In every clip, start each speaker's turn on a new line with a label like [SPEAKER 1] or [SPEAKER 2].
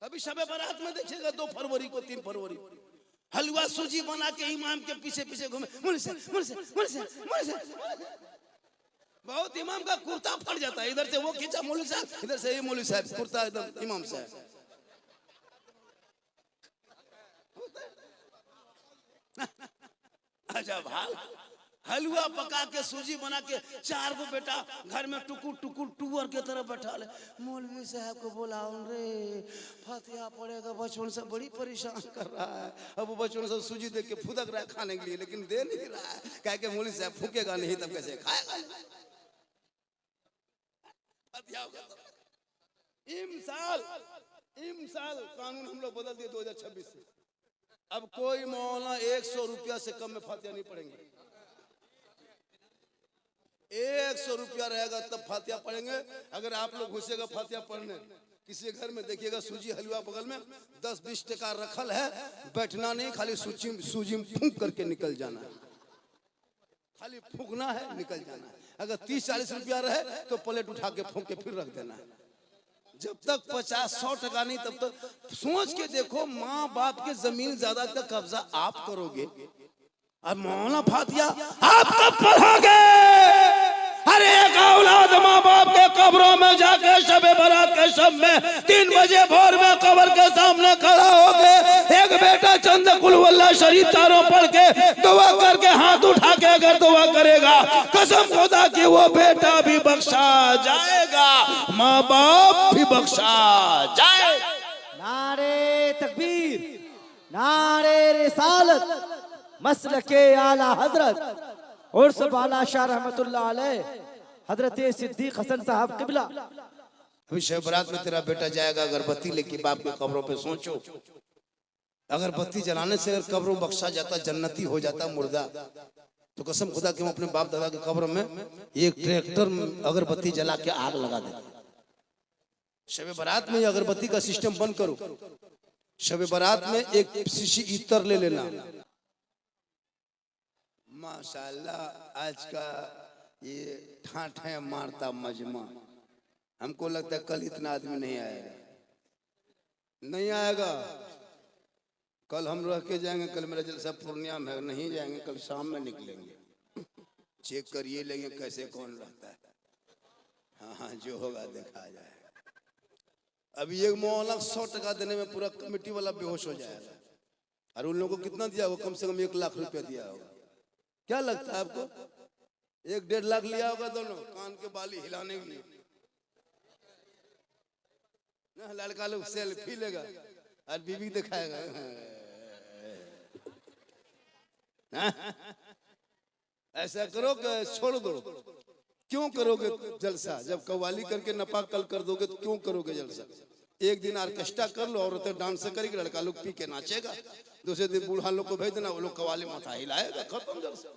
[SPEAKER 1] अभी शबे बारात में देखिएगा 2 फरवरी को 3 फरवरी हलवा सूजी बना के इमाम के पीछे पीछे घूमे, मुझे बहुत इमाम का कुर्ता फट जाता है, इधर से वो खींचा मौलवी साहब, इधर से ये मौलवी साहब, कुर्ता एकदम इमाम साहब। अच्छा भाल हलवा पका के सूजी बना के 4 गो बेटा घर में टुकुर टुकुर टूअर के तरह बैठा ले, मौलवी साहब को बोलाओ रे फतिहा पड़ेगा, बचपन से बड़ी परेशान कर रहा है। अब वो बचपन से सूजी देख के फुदक रहा है खाने के लिए, लेकिन दे नहीं रहा है, कह के मौलवी साहब फूकेगा नहीं तब कैसे खाएगा। इमसाल कानून हम लोग बदल दिए 2026 से, अब कोई मौलाना 100 रुपया से कम में फातिहा नहीं पढ़ेंगे। 100 रुपया रहेगा तब फातिहा पढ़ेंगे। अगर आप लोग घुसेगा फातिहा पढ़ने किसी घर में, देखिएगा सूजी हलवा बगल में 10-20 टका रखल है, बैठना नहीं, खाली सूजी में फूंक करके निकल जाना है, खाली फूंकना है निकल जाना है। अगर 30-40 रुपया रहे तो प्लेट उठा के फूंक के फिर रख देना है। जब तक 50-100 टका नहीं तब तक सोच के देखो, माँ बाप के जमीन ज्यादा तक कब्जा आप करोगे और मौलाना फातिहा आप कब पढ़ोगे? अरे एक औलाद माँ बाप के कब्रों में जाके शबे बारात के शब में 3 बजे भोर में कब्र के सामने खड़ा होके एक बेटा चंद कुल वल्लाह शरीफ चारों पढ़ के दुआ करके हाथ उठा के अगर दुआ करेगा, कसम खुदा की वो बेटा भी बख्शा जाएगा, माँ बाप भी बख्शा जाए।
[SPEAKER 2] नारे तकबीर, नारे रिसालत, मसलके आला हजरत उर्स बाला शाह रहमतुल्लाह अलैह हजरत सिद्दीक हसन साहब किबला।
[SPEAKER 1] अभी शब बारात में तेरा बेटा जाएगा अगरबत्ती लेके बाप के कब्रों पे, सोचो अगरबत्ती जलाने से अगर कब्रों बख्शा जाता, जन्नती हो जाता मुर्दा, तो कसम खुदा के हम अपने बाप दादा के कब्र में एक ट्रैक्टर अगरबत्ती जला के आग लगा देते। शब बारात में अगरबत्ती का सिस्टम बंद करो, शब बारात में एक शीशी इत्र ले लेना। माशाल्लाह आज का ये ठाठे मारता मजमा, हमको लगता है कल इतना आदमी नहीं आएगा, नहीं आएगा। कल हम रह के जाएंगे, कल मेरा जलसा पूर्णिया में नहीं जाएंगे, कल शाम में निकलेंगे, चेक करिए लेंगे कैसे कौन रहता है। हाँ हाँ जो होगा देखा जाएगा। अभी एक मौलाना 100 टका देने में पूरा कमेटी वाला बेहोश हो जाएगा। और उन लोगों को कितना दिया होगा? कम से कम 1 लाख रुपया दिया होगा। क्या लगता है आपको? 1-1.5 लाख लिया होगा दोनों कान के बाली हिलाने के लिए। ना लड़का लोग सेल्फी लेगा और बीवी दिखाएगा। ऐसा करो कि छोड़ दो। क्यों करोगे जलसा? जब कव्वाली करके नपा कल कर दोगे तो क्यों करोगे जलसा? एक दिन ऑर्केस्ट्रा कर लो, औरतें डांस करेगी, लड़का लोग पी के नाचेगा, दूसरे दिन बूढ़ा लोग को भेज देना, वो लोग कव्वाली माथा हिलाएगा, खत्म जलसा।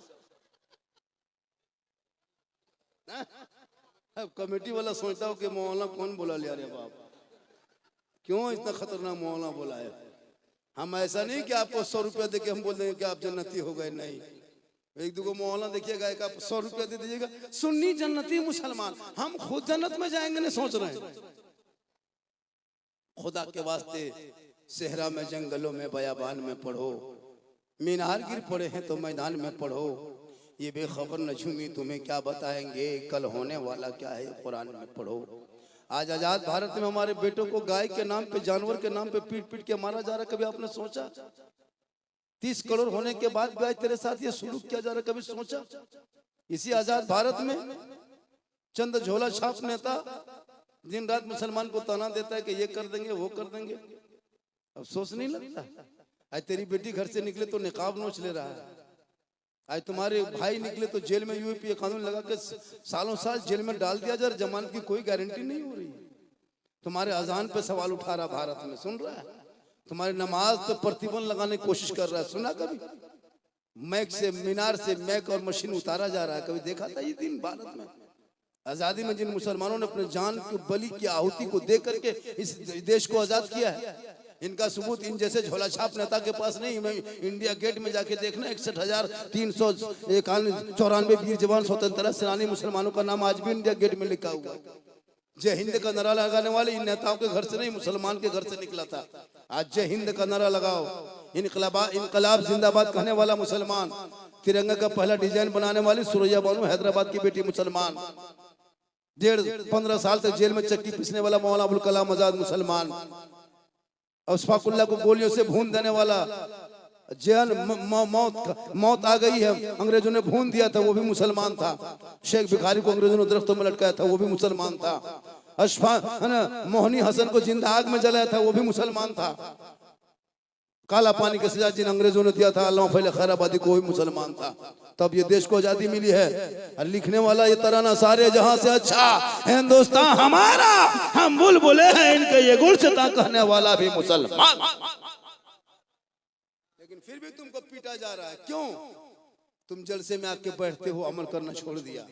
[SPEAKER 1] अब कमेटी वाला सोचता हो कि मौलाना कौन बोला लिया रे बाप, क्यों इतना खतरनाक मौलाना बोला है। हम ऐसा नहीं कि आपको 100 रुपया देके हम बोल देंगे कि आप जन्नती हो गए, नहीं। 1-2 मौलाना देखिएगा, एक आप 100 रुपया दे दीजिएगा, सुन्नी जन्नती मुसलमान, हम खुद जन्नत में जाएंगे नहीं सोच रहे हैं। खुदा के वास्ते सेहरा में, जंगलों में, बयाबान में पढ़ो, मीनार गिर पड़े हैं तो मैदान में पढ़ो, ये बेखबर नजूमी तुम्हें क्या बताएंगे, कल होने वाला क्या है कुरान में पढ़ो। आज आजाद भारत में हमारे बेटों को गाय के नाम पे, जानवर के नाम पे पीट पीट के मारा जा रहा है। कभी आपने सोचा? 30 करोड़ होने के बाद भी आज तेरे साथ ये सुलूक किया जा रहा है, कभी सोचा? इसी आजाद भारत में चंद झोला छाप नेता दिन रात मुसलमान को ताना देता है कि ये कर देंगे वो कर देंगे। अफसोस नहीं लगता? आज तेरी बेटी घर से निकले तो निकाब नोच ले रहा है, आज तुम्हारे भाई निकले तो जेल में यूपीए कानून लगा के सालों साल जेल में डाल दिया जाए, जमानत की कोई गारंटी नहीं हो रही। तुम्हारे अजान पे सवाल उठा रहा भारत में, सुन रहा है? तुम्हारी नमाज पे प्रतिबंध लगाने की कोशिश कर रहा है, सुना कभी? मैक से, मीनार से मैक और मशीन उतारा जा रहा है, कभी देखा था ये दिन भारत में? आजादी में जिन मुसलमानों ने अपने जान की बलि की आहुति को दे करके इस देश को आजाद किया है, इनका सबूत इन जैसे झोला छाप नेता के पास नहीं। मैं इंडिया गेट में जाके देखना, 61,394 वीर जवान स्वतंत्रता सेनानी मुसलमानों का नाम आज भी इंडिया गेट में लिखा हुआ। जय हिंद का नारा लगाने वाले इन नेताओं के घर से नहीं, मुसलमान के घर से निकला था। आज जय हिंद का नारा लगाओ, इनकलाब जिंदाबाद कहने वाला मुसलमान, तिरंगा का पहला डिजाइन बनाने वाली सुरैया बानू हैदराबाद की बेटी मुसलमान, 15 साल तक जेल में चक्की पीसने वाला मौलाना अबुल कलाम आजाद मुसलमान, अशफाकुल्लाह को गोलियों से भून देने वाला, जैन मौत आ गई है, अंग्रेजों ने भून दिया था, वो भी मुसलमान था। शेख भिखारी को अंग्रेजों ने दरख्तों में लटकाया था, वो भी मुसलमान था। मोहनी हसन को जिंदा आग में जलाया था, वो भी मुसलमान था। काला पानी की सजा जिन अंग्रेजों ने दिया था अल्लामा फैल खैराबादी को, भी मुसलमान था। तब ये देश को आजादी मिली है। और लिखने वाला ये तराना सारे जहां से अच्छा हिंदुस्तान हमारा, हम बुलबुले हैं इनके ये गुलसिता कहने वाला भी मुसलमान। लेकिन फिर भी तुमको पीटा जा रहा है, क्यों? तुम जलसे में आके बैठते हो, अमल करना छोड़ दिया।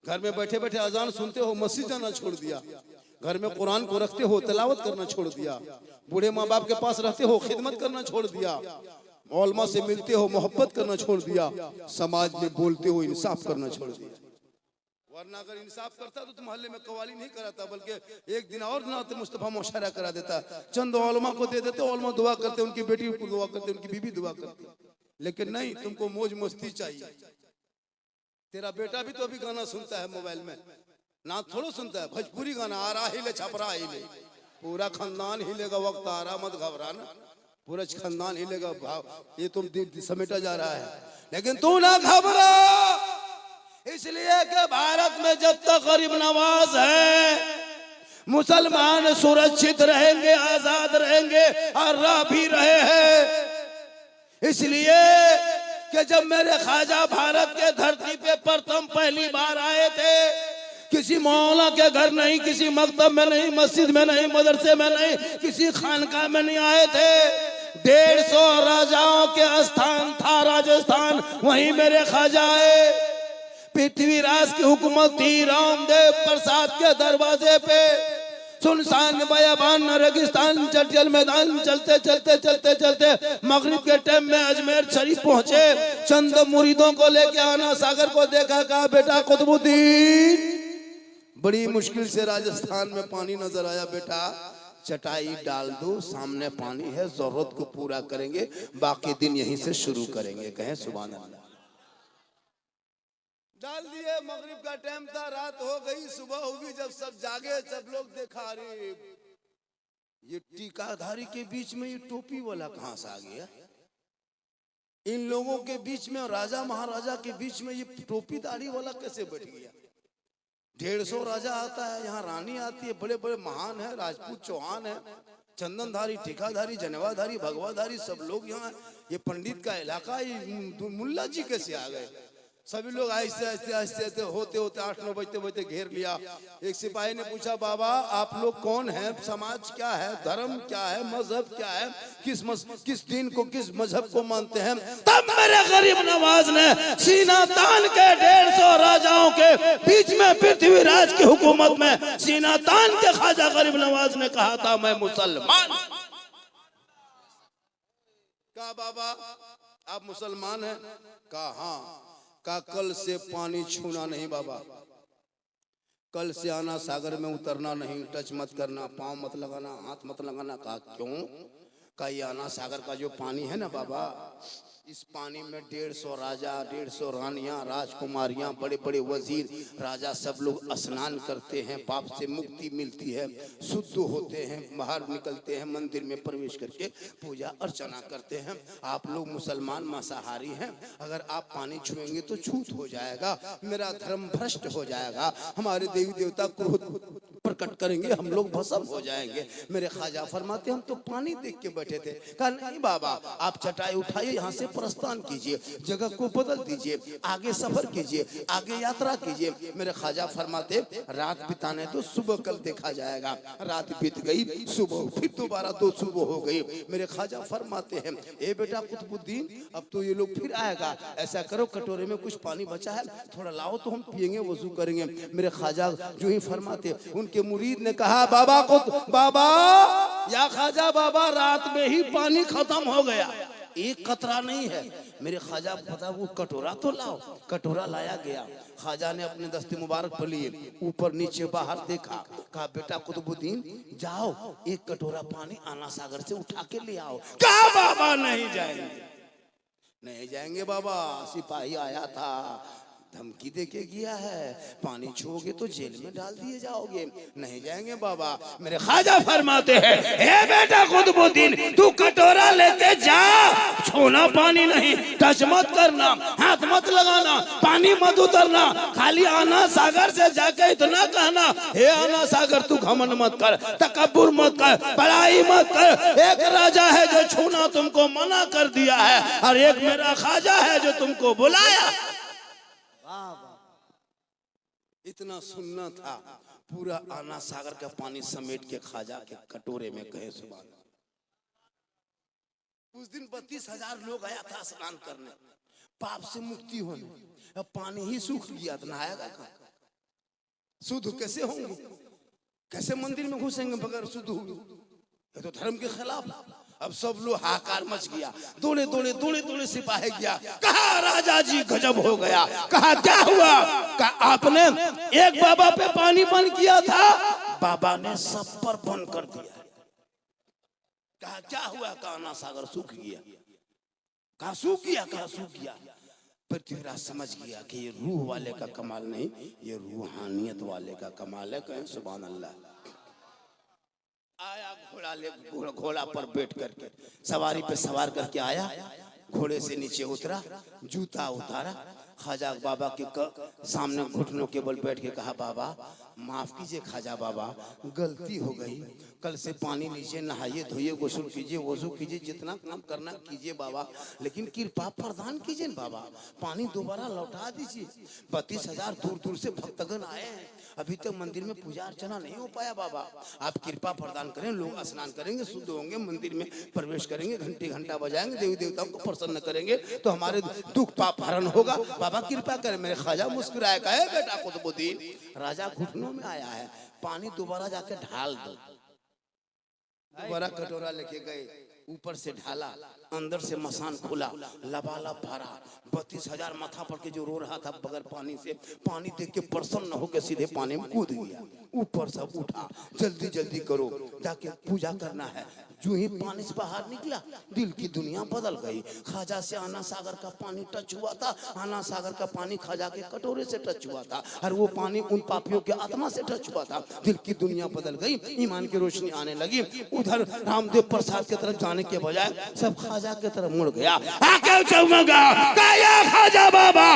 [SPEAKER 1] घर में बैठे बैठे अजान सुनते हो, मस्जिद जाना छोड़ दिया। घर में कुरान को रखते हो, तिलावत करना छोड़ दिया। बूढ़े माँ बाप के पास रहते हो, खिदमत करना छोड़ दिया। मौलमा से मिलते हो, मोहब्बत करना छोड़ दिया। समाज में बोलते हो, इंसाफ करना छोड़ दिया। वरना अगर इंसाफ करता तो मोहल्ले में कवाली नहीं कराता, बल्कि एक दिन और नाते मुस्तफा मुशायरा करा देता। चंद उलमा को दे देते, उलमा दुआ करते, उनकी बेटी को दुआ करते, उनकी बीबी दुआ करती। लेकिन नहीं, तुमको मौज मस्ती चाहिए। तेरा बेटा भी तो अभी गाना सुनता है मोबाइल में, ना थोड़ा सुनता है। भोजपुरी गाना आ रहा हिले छपरा हिले, पूरा खानदान हिलेगा, वक्त आ रहा, मत घबराना, पूरा खानदान हिलेगा। ये तुम समेटा जा रहा है, लेकिन तू ना घबरा, इसलिए कि भारत में जब तक गरीब नवाज है, मुसलमान सुरक्षित रहेंगे, आजाद रहेंगे और रह भी रहे हैं। इसलिए कि जब मेरे ख्वाजा भारत के धरती पे प्रथम पहली बार आए थे, किसी मौला के घर नहीं, किसी मकतब में नहीं, मस्जिद में नहीं, मदरसे में नहीं, किसी खानका में नहीं आए थे। 150 राजाओं के स्थान था राजस्थान, वहीं मेरे ख्वाजा आए। पृथ्वीराज की हुकूमत थी रामदेव प्रसाद के दरवाजे पे। सुनसान बयाबान रेगिस्तान जल मैदान, चलते चलते चलते चलते मगरिब के टाइम में अजमेर शरीफ पहुंचे। चंद मुरीदों को लेके आना सागर को देखा, कहा बेटा कुतुबुद्दीन, बड़ी मुश्किल से राजस्थान में पानी नजर आया, बेटा चटाई डाल दो, सामने पानी है, जरूरत को पूरा करेंगे, बाकी दिन यहीं से शुरू करेंगे। कहें सुभान अल्लाह। डाल दिए। मगरिब का टाइम था, रात हो गई, सुबह होगी। जब सब जागे, सब लोग देखा, अरे ये टीकाधारी के बीच में ये टोपी वाला कहां से आ गया? इन लोगों के बीच में, राजा महाराजा के बीच में ये टोपी दाढ़ी वाला कैसे बैठ गया? 150 राजा आता है, यहाँ रानी आती है, बड़े बड़े महान है, राजपूत चौहान है, चंदनधारी, टीकाधारी, जनेवाधारी, भगवाधारी, सब लोग यहाँ। ये पंडित का इलाका, ये मुल्ला जी कैसे आ गए? सभी लोग आहिस्ते आहिस्ते आहिस्ते होते होते 8-9 बजते बजते घेर लिया। एक सिपाही ने पूछा, बाबा आप लोग कौन हैं? समाज क्या है? धर्म क्या है? मजहब क्या है? किस दिन को, किस मजहब को मानते हैं? तब मेरे गरीब नवाज ने सीना तान के 150 राजाओं के बीच में, पृथ्वीराज की हुकूमत में सीना तान के ख्वाजा गरीब नवाज ने कहा था, मैं मुसलमान। कहा बाबा आप मुसलमान हैं? कहा हाँ। का कल से पानी छूना नहीं बाबा, कल से आना सागर में उतरना नहीं, टच मत करना, पांव मत लगाना, हाथ मत लगाना। कहा क्यों? का ये आना सागर का जो पानी है ना बाबा, इस पानी में 150 राजा, 150 रानियां, राजकुमारियां, बड़े बड़े वजीर, राजा सब लोग स्नान करते हैं, पाप से मुक्ति मिलती है, शुद्ध होते हैं, बाहर निकलते हैं, मंदिर में प्रवेश करके पूजा अर्चना करते हैं। आप लोग मुसलमान मांसाहारी हैं, अगर आप पानी छुएंगे तो छूत हो जाएगा, मेरा धर्म भ्रष्ट हो जाएगा, हमारे देवी देवता क्रोध प्रकट करेंगे, हम लोग भस्म हो जाएंगे। मेरे ख्वाजा फरमाते हम तो पानी देख के बैठे थे। कहा नहीं बाबा, आप चटाई उठाइए, यहाँ से प्रस्थान कीजिए, जगह को बदल दीजिए, आगे सफर कीजिए, आगे यात्रा कीजिए। मेरे ख्वाजा फरमाते रात बिताने तो सुबह कल देखा जाएगा। रात बीत गई, सुबह फिर दोबारा तो सुबह हो गई। मेरे ख्वाजा फरमाते हैं, ए बेटा कुतुबुद्दीन, अब तो ये लोग फिर आएगा, ऐसा करो कटोरे में कुछ पानी बचा है, थोड़ा लाओ तो हम पियेंगे, वजू करेंगे। मेरे ख्वाजा जो ही फरमाते, उनके मुरीद ने कहा, बाबा या ख्वाजा बाबा, रात में ही पानी खत्म हो गया। एक कतरा नहीं है। मेरे ख्वाजा पता वो कटोरा तो लाओ। कटोरा लाया गया, ख्वाजा ने अपने दस्ते मुबारक पर लिए, ऊपर नीचे बाहर देखा, कहा बेटा कुतुबुद्दीन जाओ एक कटोरा पानी आना सागर से उठा के ले आओ। कहा बाबा नहीं जाएंगे, नहीं जाएंगे बाबा, सिपाही आया था, धमकी दे के गया है, पानी छूओगे तो जेल में डाल दिए जाओगे, नहीं जाएंगे बाबा। मेरे ख्वाजा फरमाते हैं हे बेटा कुतुबुद्दीन तू कटोरा लेके जा, छूना पानी नहीं, टच मत करना, हाथ मत लगाना, पानी मत उतरना, खाली आना सागर से जाके इतना कहना हे आना सागर तू घमंड मत कर, तकब्बुर मत कर, बड़ाई मत कर। एक राजा है जो छूना तुमको मना कर दिया है और एक मेरा ख्वाजा है जो तुमको बुलाया। इतना सुनना था, पूरा आना सागर का पानी समेट के ख्वाजा के कटोरे में कहे सुभान। उस दिन 32,000 लोग आया था स्नान करने, पाप से मुक्ति होने, अब पानी ही सूख गया तो नहाएगा कहाँ? शुद्ध कैसे होंगे, कैसे मंदिर में घुसेंगे बगैर शुद्ध हुए? ये तो धर्म के खिलाफ। अब सब लोग हाकार मच गया, दौड़े दौड़े दौड़े दौड़े सिपाही गया, कहा राजा जी गजब हो गया। कहा क्या हुआ? कहा आपने एक बाबा पे पानी बंद किया था, बाबा ने सब पर बंद कर दिया। कहा क्या हुआ? कहा आना सागर सूख गया। कहा सूख गया? कहा सूख गया। पृथ्वीराज समझ गया कि ये रूह वाले का कमाल नहीं, ये रूहानियत वाले का कमाल है। कहें सुभान अल्लाह। आया घोड़ा ले, घोड़ा पर बैठ करके सवारी पे सवार करके आया, घोड़े से नीचे उतरा, जूता उतारा, ख्वाजा बाबा के सामने घुटनों के बल बैठ के कहा बाबा माफ कीजिए ख्वाजा बाबा, गलती हो गई, कल से पानी लीजिए, नहाइए धोइए, गुस्ल कीजिए, वजू कीजिए, जितना काम करना कीजिए बाबा, लेकिन कृपा प्रदान कीजिए बाबा, पानी दोबारा लौटा दीजिए। 32,000 दूर दूर से भक्तगण आए हैं, अभी तक मंदिर में पूजा अर्चना नहीं हो पाया बाबा, आप कृपा प्रदान करें, लोग स्नान करेंगे, शुद्ध होंगे, मंदिर में प्रवेश करेंगे, घंटी घंटा बजाएंगे, देवी देवताओं को प्रसन्न करेंगे तो हमारे दुख पाप हरण होगा, बाबा कृपा करें। मेरे ख्वाजा मुस्कुराए, कहे बेटा कुतुबुद्दीन राजा घुटनों में आया है, पानी दोबारा जाके ढाल दो। दोबारा कटोरा लेके गए, ऊपर से ढाला, अंदर से मसान खुला, लबालब भरा, 32,000 माथा पर के जो रो रहा था बगैर पानी से, पानी देख के प्रसन्न होकर सीधे पानी में कूद गया। ऊपर सब उठा, जल्दी जल्दी करो, जाके पूजा करना है। जो ही पानी से बाहर निकला, दिल की दुनिया बदल गई। ख्वाजा से आना सागर का पानी टच हुआ था, आना सागर का पानी ख्वाजा के कटोरे से टच हुआ था, और वो पानी उन पापियों के आत्मा से टच हुआ था। दिल की दुनिया बदल गई, ईमान की रोशनी आने लगी। उधर रामदेव प्रसाद की तरफ जाने के बजाय सब ख्वाजा की तरफ मुड़ गया। आके चमका ख्वाजा बाबा,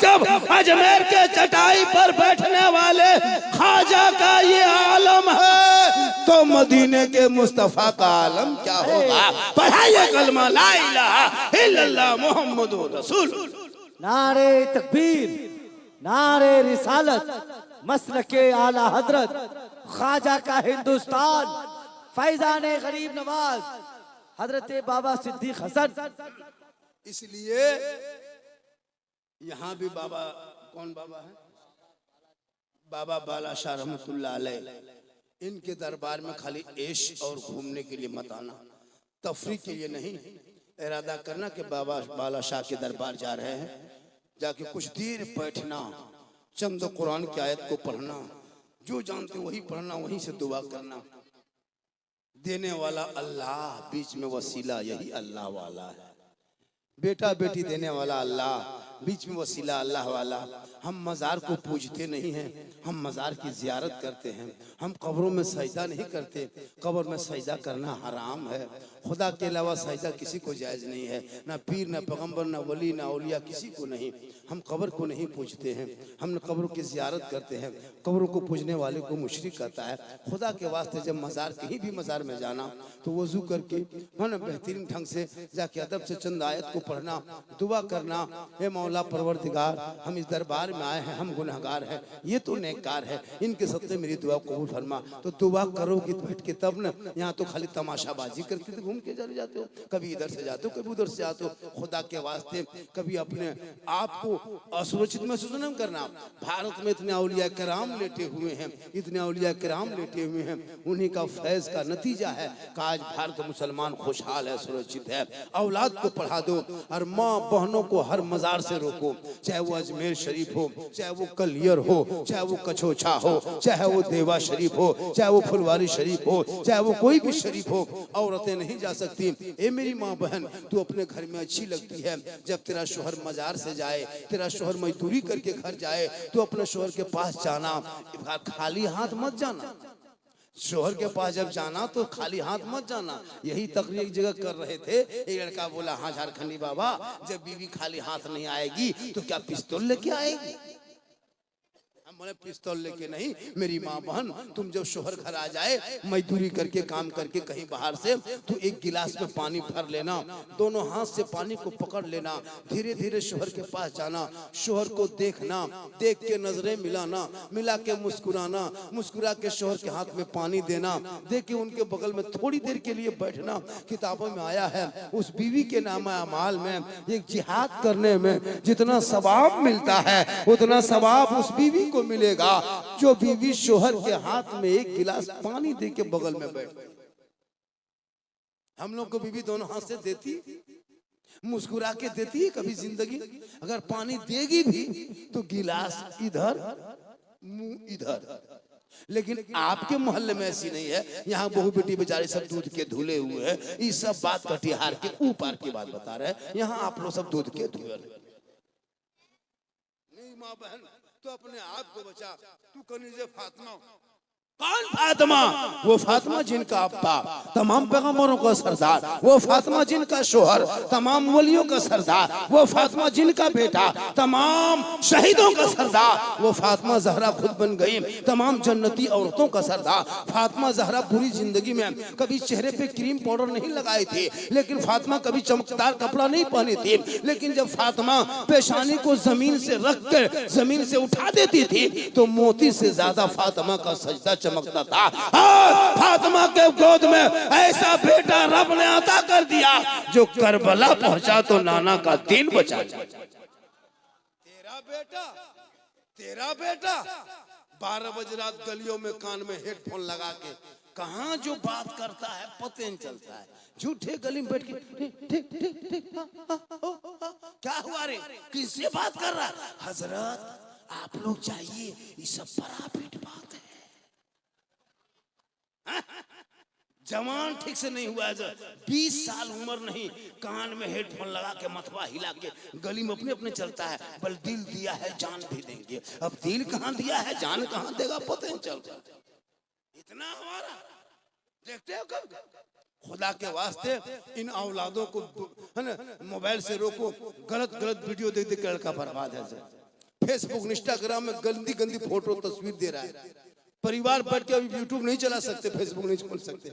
[SPEAKER 1] जब अजमेर के चटाई पर बैठने वाले ख्वाजा का ये आलम है तो मदीने के मुस्तफा का आलम क्या होगा? पढ़ाइए कलमा ला इलाहा इल्लल्लाह मुहम्मदुर रसूल।
[SPEAKER 2] नारे तकबीर, नारे रिसालत, मसलके आला हजरत, ख्वाजा का हिंदुस्तान, फैजाने गरीब नवाज हजरत बाबा सिद्दीक हसन।
[SPEAKER 1] इसलिए यहाँ भी बाबा, कौन बाबा है? बाबा बालाशाह रहमतुल्लाह अलैह। इनके दरबार में खाली ऐश और घूमने के लिए मत आना, तफरी के लिए नहीं। इरादा करना कि बाबा बालाशाह के दरबार जा रहे हैं, जाके कुछ देर बैठना, चंद कुरान की आयत को पढ़ना, जो जानते वही पढ़ना, वहीं से दुआ करना। देने वाला अल्लाह, बीच में वसीला यही अल्लाह वाला है। बेटा बेटी देने वाला अल्लाह, बीच में वसीला अल्लाह वाला। हम मज़ार को पूजते नहीं हैं, हम मज़ार की ज़ियारत करते हैं। हम कब्रों में सजदा नहीं करते, कब्र में सजदा करना हराम है। खुदा के अलावा सजदा किसी को जायज़ नहीं है, ना पीर, ना पैगम्बर, ना वली, ना औलिया, किसी को नहीं। हम कब्र को नहीं पूजते हैं, हम कब्रों की ज़ियारत करते हैं। कब्रों को पूजने वाले को मुशरिक कहता है। खुदा के वास्ते जब मज़ार, कहीं भी मज़ार में जाना तो वज़ू करके बेहतरीन ढंग से जाके अदब से चंद आयत को पढ़ना, दुआ करना, हे मौला मौला परवरदिगार, हम इस दरबार में आए हैं, हम गुनहगार हैं, ये तो नेककार है, इनके सत्ते मेरी दुआ कबूल फरमा। तो दुआ करोगे बैठ के तब न, यहाँ तो खाली तमाशाबाजी करके घूम के चले जाते हो, कभी इधर से जाते हो कभी उधर से आते हो। खुदा के वास्ते कभी अपने आप को असुरक्षित महसूस नहीं करना। भारत में इतने औलिया किराम लेटे हुए हैं, इतने औलिया किराम लेटे हुए हैं, उन्हीं का फैज का नतीजा है कि आज भारत मुसलमान खुशहाल है, सुरक्षित है। औलाद को पढ़ा दो और माँ बहनों को हर मजार से रोको, चाहे वो अजमेर शरीफ हो, चाहे वो कलियर हो, चाहे वो कछोछा हो, चाहे वो देवा शरीफ हो, चाहे वो फुलवारी शरीफ हो, चाहे वो कोई भी शरीफ हो। औरतें नहीं जा सकती। ए मेरी माँ बहन, तू अपने घर में अच्छी लगती है, जब तेरा शोहर मजार से जाए, तेरा शोहर मजदूरी करके घर जाए, तो अपने शोहर के पास जाना, खाली हाथ मत जाना। शोहर के पास जब जाना तो खाली हाथ मत जाना। यही तकरीर एक जगह कर रहे थे, एक लड़का बोला, हाँ झारखंडी बाबा, जब बीवी खाली हाथ नहीं आएगी तो क्या पिस्तौल लेके आएगी? हम बोले पिस्तौल लेके नहीं मेरी माँ बहन, तुम जब शोहर घर आ जाए, मजदूरी करके काम करके कहीं बाहर से, तो एक गिलास में पानी भर लेना, दोनों हाथ से पानी को पकड़ लेना, धीरे धीरे शोहर के पास जाना, शोहर को देखना, देख के नजरें मिलाना, मिला के मुस्कुराना, मुस्कुरा के शोहर के हाथ में पानी देना, देख के उनके बगल में थोड़ी देर के लिए बैठना। किताबों में आया है उस बीवी के नाम अमाल में एक जिहाद करने में जितना सवाब मिलता है उतना सवाब उस बीवी को मिलेगा जो बीवी शोहर के हाथ में एक गिलास पानी दे के बगल में बैठ। हम लोग को बीवी दोनों हाथ से देती, मुस्कुरा के देती है कभी जिंदगी? अगर पानी देगी भी तो गिलास इधर मुंह इधर। लेकिन आपके मोहल्ले में ऐसी नहीं है। यहाँ बहू बेटी बेचारे सब दूध के धुले हुए हैं। इस सब बात कटिहार के ऊपर की बात बता रहे हैं। यहाँ आप लोग सब दूध के धुले नहीं। माँ बहन तो अपने आप को बचा। तू कनीज़े फातिमा, कौन फातिमा? वो फातिमा जिनका अब्बा तमाम पैगंबरों का सरदार, वो फातिमा जिनका शोहर तमाम वलियों का सरदार, वो फातिमा जिनका बेटा तमाम शहीदों का सरदार, वो फातिमा जहरा खुद बन गई तमाम जन्नती औरतों का सरदार। फातिमा जहरा पूरी जिंदगी में कभी चेहरे पे क्रीम पाउडर नहीं लगाई थी, लेकिन फातिमा कभी चमकदार कपड़ा नहीं पहनी थी, लेकिन जब फातिमा पेशानी को जमीन से रख कर जमीन से उठा देती थी तो मोती से ज्यादा फातिमा का सजदा चमकता था। और फातिमा के गोद में ऐसा बेटा रब ने अता कर दिया जो करबला पहुंचा तो नाना का दीन बचा। तेरा बेटा 12 बजे रात गलियों में कान में हेडफोन लगा के कहां जो बात करता है पता नहीं चलता है। झूठे गली में बैठ के क्या हुआ रे, किससे बात कर रहा है? हजरत आप लोग चाहिए, ये सब प्राइवेट बात है। जवान ठीक से नहीं हुआ है, 20 साल उम्र नहीं, कान में हेडफोन लगा के मथवा हिला के गली में अपने अपने चलता है। बल दिल दिया है जान भी देंगे। अब दिल कहाँ दिया है जान कहाँ देगा पता नहीं चलता। इतना हमारा देखते हो कब? खुदा के वास्ते इन औलादों को है ना मोबाइल से रोको। गलत गलत वीडियो देख देख लड़का बर्बाद है। फेसबुक इंस्टाग्राम में गंदी गंदी फोटो तस्वीर दे रहा है। परिवार बैठ के अभी यूट्यूब नहीं चला सकते, फेसबुक नहीं खोल सकते,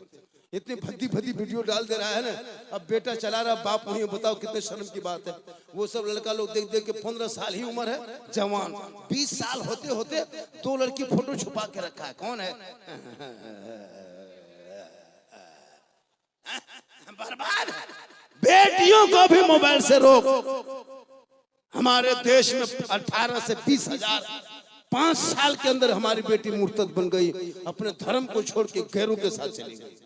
[SPEAKER 1] इतनी भद्दी भद्दी वीडियो डाल दे रहा है ना। अब बेटा चला रहा, बाप नहीं, बताओ कितने शर्म की बात है। वो सब लड़का लोग देख देख के 15 साल ही उम्र है, जवान 20 साल होते होते 2 लड़की फोटो छुपा के रखा है। कौन है? बर्बाद। बेटियों को भी मोबाइल से रोक। हमारे देश में 18 से 20 हजार 5 साल के अंदर हमारी बेटी मुर्तद बन गई, अपने धर्म को छोड़ के गैरों के साथ चली गई।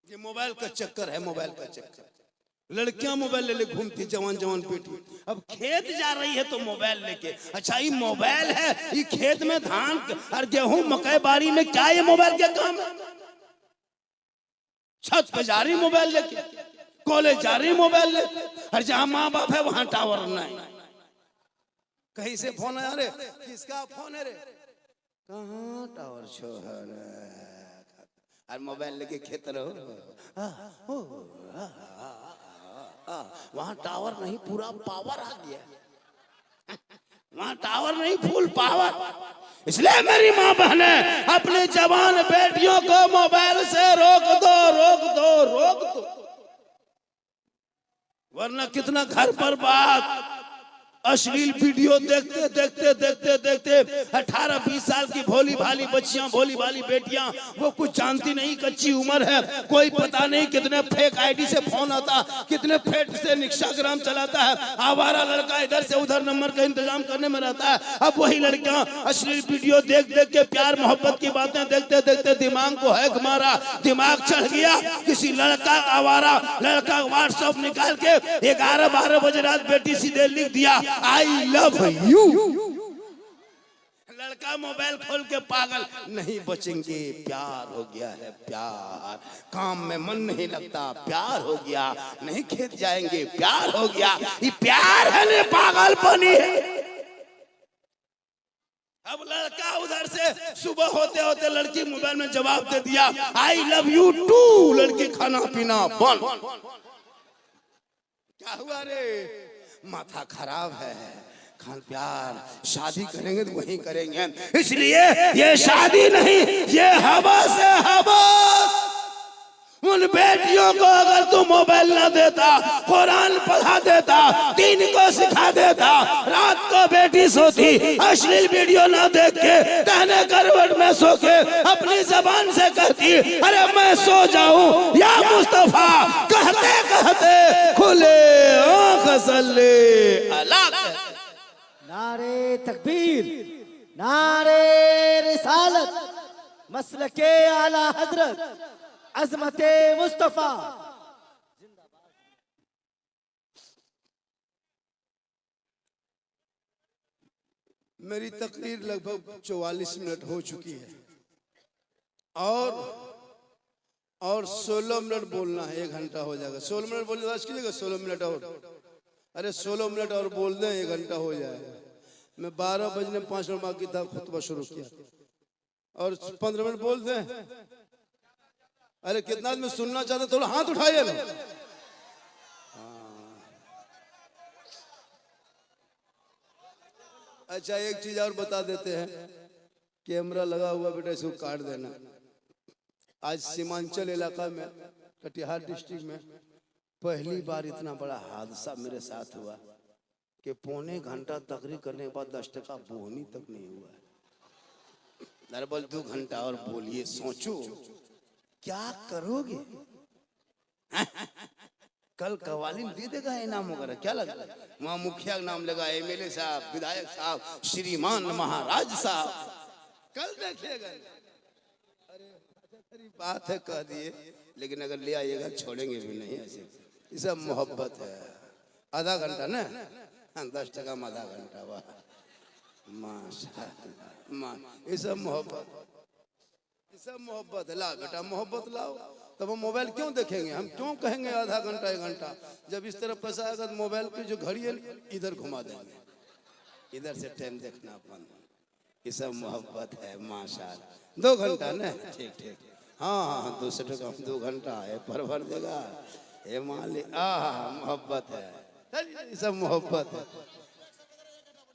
[SPEAKER 1] ये मोबाइल का चक्कर है, मोबाइल का चक्कर। लड़कियां मोबाइल ले ले घूमती, जवान जवान बेटी। अब खेत जा रही है तो मोबाइल लेके। अच्छा ये मोबाइल है, ये खेत में धान और गेहूं मकई बाड़ी में क्या ये मोबाइल क्या काम है? छत पे जा रही मोबाइल लेके, कॉलेज जा रही मोबाइल लेके, और जहां माँ बाप है वहां टावर नहीं। कहीं से फोन आया रे, किसका फोन है रे? कहाँ टावर छो है और मोबाइल लेके खेत रहो। वहां टावर नहीं, पूरा पावर आ गया। वहां टावर नहीं, फुल पावर। इसलिए मेरी माँ बहने अपने जवान बेटियों को मोबाइल से रोक दो, रोक दो, रोक दो, वरना कितना घर बर्बाद। अश्लील वीडियो देखते देखते देखते देखते 18-20 साल की भोली भाली बच्चियां, भोली भाली बेटियां, वो कुछ जानती नहीं, कच्ची उम्र है, कोई पता नहीं कितने फेक आईडी से फोन आता, कितने फेक से इंस्टाग्राम चलाता है, आवारा लड़का इधर से उधर नंबर का इंतजाम करने में रहता है। अब वही लड़कियां अश्लील वीडियो देख देख के प्यार मोहब्बत की बातें देखते देखते दिमाग को हैक मारा, दिमाग चढ़ गया। किसी लड़का आवारा लड़का व्हाट्सएप निकाल के 11-12 बजे रात बेटी सीधे लिख दिया आई लव यू। लड़का मोबाइल खोल के पागल, नहीं बचेंगे, प्यार हो गया है, प्यार, काम में मन नहीं लगता, प्यार हो गया, नहीं खेत जाएंगे, प्यार हो गया, ये प्यार है ना पागलपनी है। अब लड़का उधर से सुबह होते होते लड़की मोबाइल में जवाब दे दिया आई लव यू टू, लड़की खाना पीना बंद। क्या हुआ रे, माथा खराब है, खान प्यार, शादी करेंगे तो वही करेंगे, इसलिए ये शादी नहीं, ये हवस है, हवस। उन बेटियों को अगर तू मोबाइल ना देता, कुरान पढ़ा देता, दीन को सिखा देता, रात को बेटी सोती अश्लील वीडियो ना देख के कहने करवट में सो के अपनी जबान से कहती अरे मैं सो जाऊं या मुस्तफा, कहते कहते खुले आंख सल्ले अला।
[SPEAKER 2] नारे तकबीर, नारे रिसालत, मसलके आला हजरत, अजमते मुस्तफा।
[SPEAKER 1] मेरी तकरीर लगभग 44 मिनट हो चुकी है और 16 मिनट बोलना है, 1 घंटा हो जाएगा। 16 मिनट बोलने बस कीजिएगा, 16 मिनट और, अरे 16 मिनट और बोल दें 1 घंटा हो जाएगा। मैं 12 बजने 5 मिनट बाकी था खुतबा शुरू किया और 15 मिनट बोल दें। अरे कितना आदमी सुनना चाहते, थोड़ा हाथ उठाइए ना। अच्छा एक चीज और बता देते हैं, कैमरा लगा हुआ बेटा, इसको काट देना। आज सीमांचल इलाका में कटिहार डिस्ट्रिक्ट में पहली बार इतना बड़ा हादसा मेरे साथ हुआ कि 1.25 घंटा तकरीर करने के बाद 10 टका बोहनी तक नहीं हुआ। अरे बोल 2 घंटा और बोलिए, सोचो क्या करोगे। कल कवालीन दे देगा इनाम वगैरह, क्या लगा, वहाँ मुखिया का नाम लगा, एमएलए साहब, विधायक साहब, श्रीमान महाराज साहब, कल देखिएगा। अरे बात है कह दिए, लेकिन अगर ले आइएगा छोड़ेंगे भी नहीं ऐसे। ये सब मोहब्बत है। आधा घंटा ना, 10 टका में आधा घंटा, वाह माशाअल्लाह, ये सब मोहब्बत, ये सब मोहब्बत है। ला बेटा मोहब्बत लाओ, तब हम मोबाइल क्यों देखेंगे, हम क्यों कहेंगे आधा घंटा 1 घंटा। जब इस तरफ पैसा आएगा तो मोबाइल की जो घड़ी है इधर घुमा देंगे, इधर से टाइम देखना अपन। ये सब मोहब्बत है माशाअल्लाह। 2 घंटा ना, ठीक ठीक, हाँ हाँ 200 टका 2 घंटा है, भर देगा ये मालिक। मोहब्बत है, ये सब मोहब्बत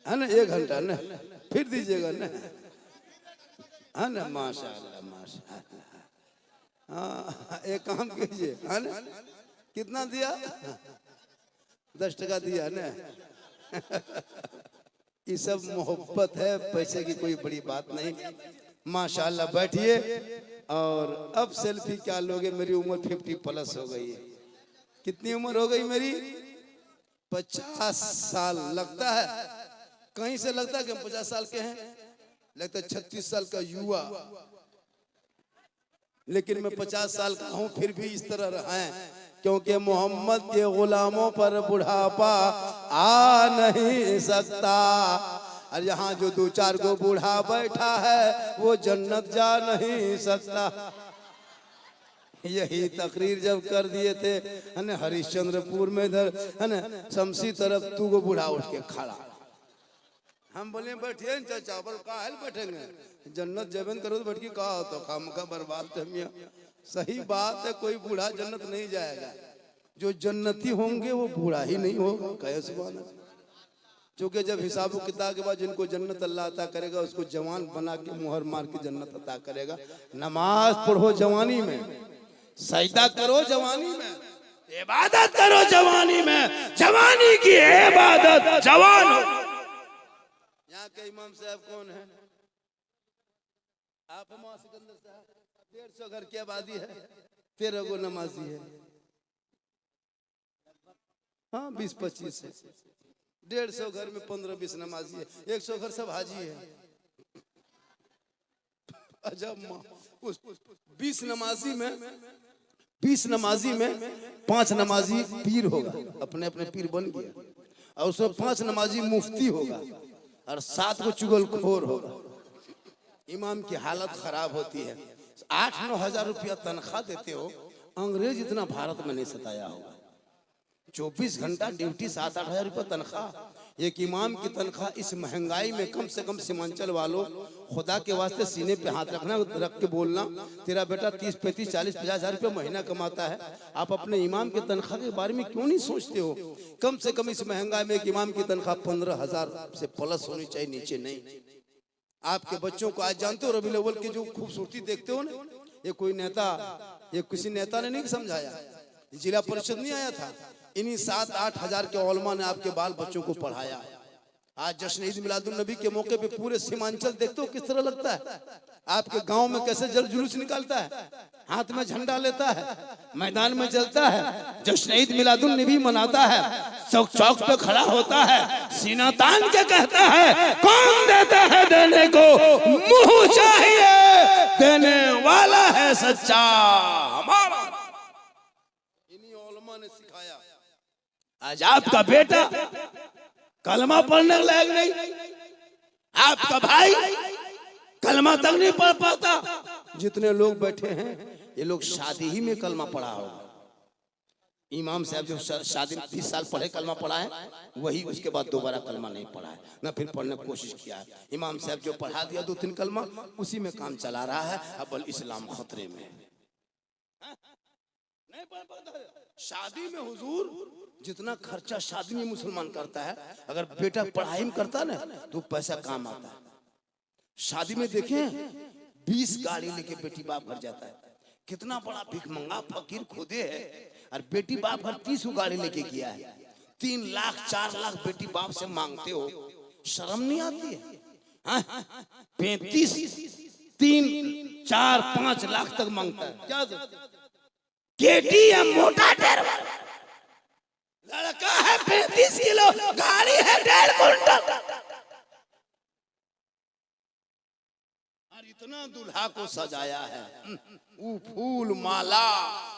[SPEAKER 1] है ना। 1 घंटा ना, फिर दीजिएगा ना, है ना। माशाअल्लाह माशाअल्लाह। हाँ एक काम कीजिए, है ना। कितना दिया, 10 टका दिया ना। ये सब मोहब्बत है, पैसे की कोई बड़ी बात नहीं। माशाअल्लाह बैठिए। और अब सेल्फी क्या लोगे, मेरी उम्र 50+ हो गई है। कितनी उम्र हो गई मेरी, 50 साल। लगता है कहीं से लगता है कि हम 50 साल के हैं, लगता है 36 साल का युवा, लेकिन मैं 50 साल का हूं, फिर भी इस तरह रहा है, क्योंकि मोहम्मद के गुलामों पर बुढ़ापा आ नहीं सकता। और यहाँ जो 2-4 को बूढ़ा बैठा है वो जन्नत जा नहीं सकता। यही तकरीर जब कर दिए थे, है ना, हरिश्चंद्रपुर में इधर, है ना, शमसी तरफ 2 को बूढ़ा उठ के खड़ा। हम बोले बैठिए चाचा, पर कहाँ बैठेंगे, जन्नत जबन करो तो बैठ के कहा तो खाम का बर्बाद थे मियाँ। सही बात है, कोई बूढ़ा जन्नत नहीं जाएगा। जो जन्नती होंगे वो बूढ़ा ही नहीं होगा। कहे सुभान अल्लाह। क्योंकि जब हिसाब किताब के बाद जिनको जन्नत अल्लाह अता करेगा, उसको जवान बना के मुहर मार के जन्नत अता करेगा। नमाज पढ़ो जवानी में, सजदा करो जवानी में, इबादत करो जवानी में, जवानी की इबादत जवान हो। यहाँ के इमाम साहब कौन है? आप हमारे सिकंदर साहब। 150 घर की आबादी है, 13 गो नमाजी है। हाँ 20-25 है। 150 घर में 15-20 नमाजी है। 100 घर सब हाजी है। अजब उस 20 नमाजी में 5 नमाजी पीर होगा, अपने अपने पीर बन गया, और उसमें 5 नमाजी मुफ्ती होगा और 7 को चुगलखोर होगा। इमाम की हालत खराब होती है। 8-9 हजार रुपया तनख्वाह देते हो, अंग्रेज इतना भारत में नहीं सताया होगा। 24 घंटा ड्यूटी, 7-8 हजार रुपया तनख्वाह। एक इमाम की तनख्वाह इस महंगाई में कम से कम सीमांचल वालों, खुदा के वास्ते सीने पे हाथ रखना, रख के बोलना, तेरा बेटा 30, 35, 40, 50 हजार रुपया महीना कमाता है। आप अपने इमाम की तनख्वाह के बारे में क्यों नहीं सोचते हो? कम से कम इस महंगाई में एक इमाम की तनख्वाह 15,000 से प्लस होनी चाहिए, नीचे नहीं। आपके बच्चों को आज जानते हो रबीउल अव्वल की जो खूबसूरती देखते हो ना, ये कोई नेता, ये किसी नेता ने नहीं समझाया, जिला परिषद नहीं आया था, इन्हीं 7-8 हजार के उलमा ने आपके बाल बच्चों को पढ़ाया। आज जश्न ईद मिलादुन नबी के मौके पे पूरे सीमांचल देखते हो किस तरह लगता है। आपके गांव में कैसे जुलूस निकालता है, हाथ में झंडा लेता है, मैदान में चलता है, जश्न ईद मिलादुन नबी मनाता है, चौक चौक पे खड़ा होता है, सीना तान के कहता है, कौन देता है देने को, मुंह चाहिए देने वाला है सच्चा हमारा। इन्हीं उलमा ने सिखाया। आज आपका बेटा कलमा पढ़ने लायक नहीं, आपका भाई कलमा तक नहीं पढ़ पाता। जितने लोग बैठे हैं ये लोग शादी ही में कलमा पढ़ा होगा। इमाम साहब जो शादी 30 साल पढ़े कलमा पढ़ा है, वही उसके बाद दोबारा कलमा नहीं पढ़ा है, ना फिर पढ़ने की कोशिश किया है। इमाम साहब जो पढ़ा दिया 2-3 कलमा, उसी में काम चला रहा है। अब इस्लाम खतरे में नहीं पढ़ पाता है। शादी में हुजूर जितना खर्चा शादी में मुसलमान करता है, अगर बेटा पढ़ाई में करता ना तो पैसा काम आता है। शादी में देखें 20 गाड़ी लेके बेटी बाप घर जाता है, कितना बड़ा भिखमंगा फकीर खुदे है, और बेटी बाप घर 30 गाड़ी लेके किया है। 3 लाख 4 लाख बेटी बाप से मांगते हो, शर्म नहीं आती है? 35, 3, 4, 5 लाख तक मांगता है। क्या KTM मोटा ड्राइवर, लड़का है 35 किलो, गाड़ी है 1.5 कुंटल, और इतना दूल्हा को सजाया है। वो फूल माला,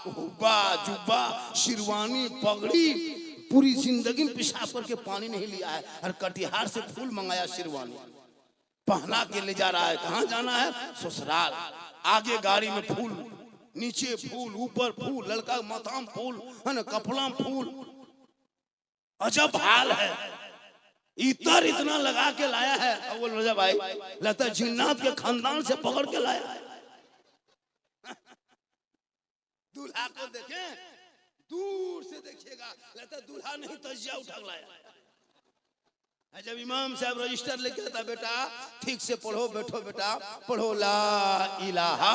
[SPEAKER 1] हुब्बा जुब्बा, शेरवानी, पगड़ी, पूरी जिंदगी में पेशाब करके पानी नहीं लिया है, और कटिहार से फूल मंगाया, शेरवानी पहना के ले जा रहा है। कहाँ जाना है? ससुराल। आगे गाड़ी में फूल, नीचे फूल, ऊपर फूल, लड़का माथा में फूल है ना, कपड़ा में फूल। अजब हाल है। इतर इतना लगा के लाया है अव्वल रजा भाई, लगता है जिन्नात के खानदान से पकड़ के लाया है। दूल्हा को देखें, दूर से देखिएगा लगता है दूल्हा नहीं तजिया उठा लाया। जब इमाम साहब रजिस्टर लेके आता, बेटा ठीक से पढ़ो, बैठो बेटा पढ़ो, ला इलाहा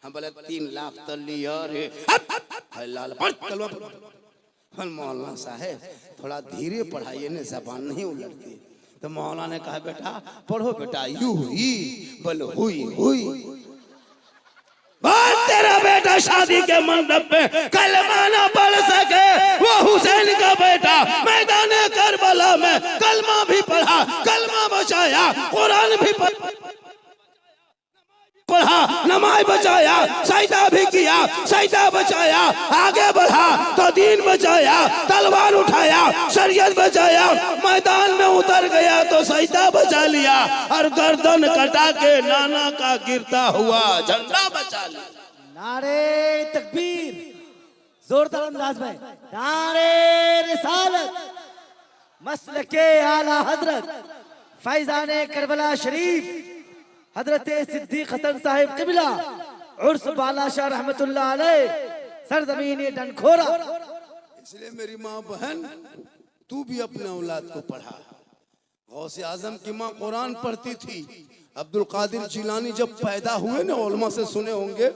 [SPEAKER 1] हम बोले 3 लाख तो लिया रे। मौलाना साहब थोड़ा धीरे पढ़ाइए ने, जबान नहीं उलटती। तो मौलाना ने कहा बेटा पढ़ो बेटा, यू ही बोलो हुई हुई। तेरा बेटा शादी के मंडप पे कलमा ना पढ़ सके, वो हुसैन का बेटा मैदान करबला में कलमा भी पढ़ा, कलमा बचाया, कुरान भी पढ़ा, नमाज बचाया, सजदा भी किया, सजदा बचाया, आगे बढ़ा तो दीन बचाया, तलवार उठाया, शरीयत बचाया, मैदान में उतर गया तो सजदा बचा लिया, और गर्दन कटा के नाना का गिरता हुआ झंडा बचा लिया।
[SPEAKER 2] नारे तकबीर, जोरदार अंदाज में नारे रिसालत, मसलके आला हजरत फैजाने करबला शरीफ हजरत सिद्दीक हसन साहिब किबला उर्स बालाशाह रहमतुल्लाह अलैह सरजमीन डनखोरा।
[SPEAKER 1] इसलिए मेरी माँ बहन, तू भी अपने औलाद को पढ़ा। गौसे आजम की माँ कुरान पढ़ती थी, अब्दुल कादिर जिलानी जब पैदा हुए ना, उलमा से सुने होंगे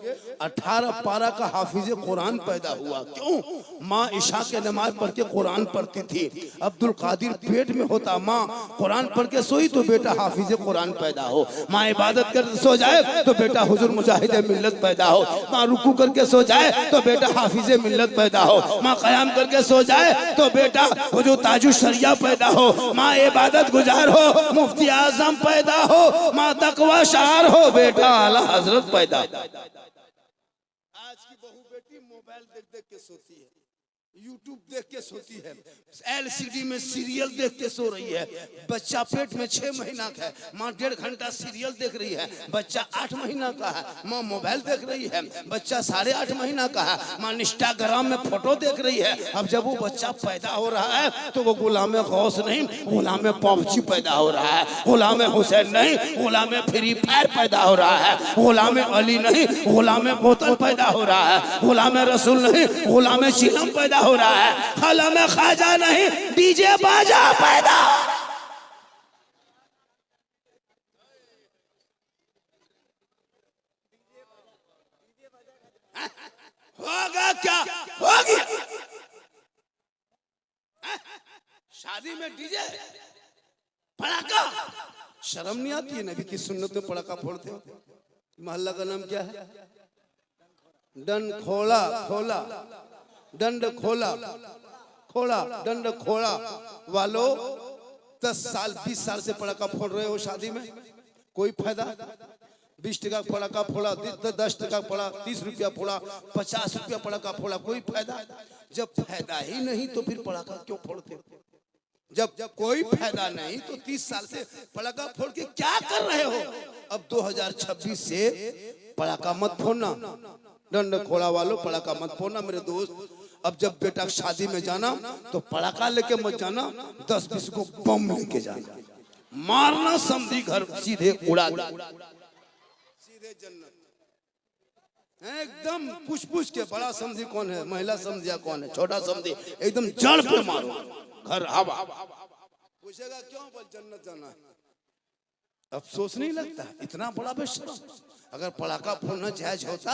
[SPEAKER 1] 18 पारा का हाफिज कुरान पैदा हुआ। क्यों? माँ इशा के नमाज पढ़ के कुरान पढ़ती थी। अब्दुल कादिर पेट में होता, माँ कुरान पढ़ के सोई तो बेटा हाफिज कुरान पैदा हो। माँ इबादत कर सो जाए तो बेटा हुजूर मुजाहिद मिल्लत पैदा हो। माँ रुकू करके सो जाए तो बेटा हाफिज मिल्लत पैदा हो। माँ कयाम करके सो जाए तो बेटा हुजूर ताजु शरिया पैदा हो। माँ इबादत गुजार हो, मुफ्ती आजम पैदा हो। माँ तकवा शार हो, बेटा आला हजरत पैदा। आज की बहू बेटी मोबाइल देख देख के सोती है, यूट्यूब देख के सोती है, एलसीडी में सीरियल देख के सो रही है। बच्चा पेट में 6 महीना का है, माँ 1.5 घंटा सीरियल देख रही है। बच्चा 8 महीना का है, माँ मोबाइल देख रही है। बच्चा 8.5 महीना का है, माँ इंस्टाग्राम में फोटो देख रही है। अब जब वो बच्चा पैदा हो रहा है तो वो गुलाम गौस नहीं, गुलाम पबजी पैदा हो रहा है। गुलाम हुसैन नहीं, गुलाम फ्री फायर पैदा हो रहा है। गुलाम अली नहीं, गुलाम बोतल पैदा हो रहा है। गुलाम रसूल नहीं, गुलाम चिलम पैदा हो रहा है। खाला में खाजा नहीं, डीजे बाजा पैदा। होगा क्या? हो गया। शादी में डीजे पड़ाका, शर्म नहीं आती है? नबी की सुन्नत में पड़ाका फोड़ते हो। मोहल्ला का नाम क्या है? डन खोला खोला, दंड खोला खोला, दंड खोला वालों 10 साल 20 साल से पड़ाका फोड़ रहे हो शादी में, कोई फायदा? 20 टका पड़ाका फोड़ा, 10 टका फोड़ा, 30 रुपया फोड़ा, 50 रुपया पड़ाका फोड़ा, कोई फायदा? जब फायदा ही नहीं तो फिर पड़ाका क्यों फोड़ते हो? जब कोई फायदा नहीं तो 30 साल से पड़ाका फोड़ के क्या कर रहे हो? अब 2026 से पड़ाका मत फोड़ना, दंड खोला वालों पड़ाका मत फोड़ना मेरे दोस्त। अब जब बेटा शादी में जाना तो पड़ाका लेके मत जाना, 10-20 को बम लेके जाना, मारना समझी घर सीधे उड़ा दे, सीधे जन्नत। एकदम पूछ के बड़ा समझी कौन है, महिला समझिया कौन है, छोटा समझी एकदम जड़ पे मारो, घर हवा। पूछेगा क्यों? बोल जन्नत जाना है। अफसोस नहीं लगता? इतना बड़ा बेशर्म। अगर पड़ाका फोड़ना जायज होता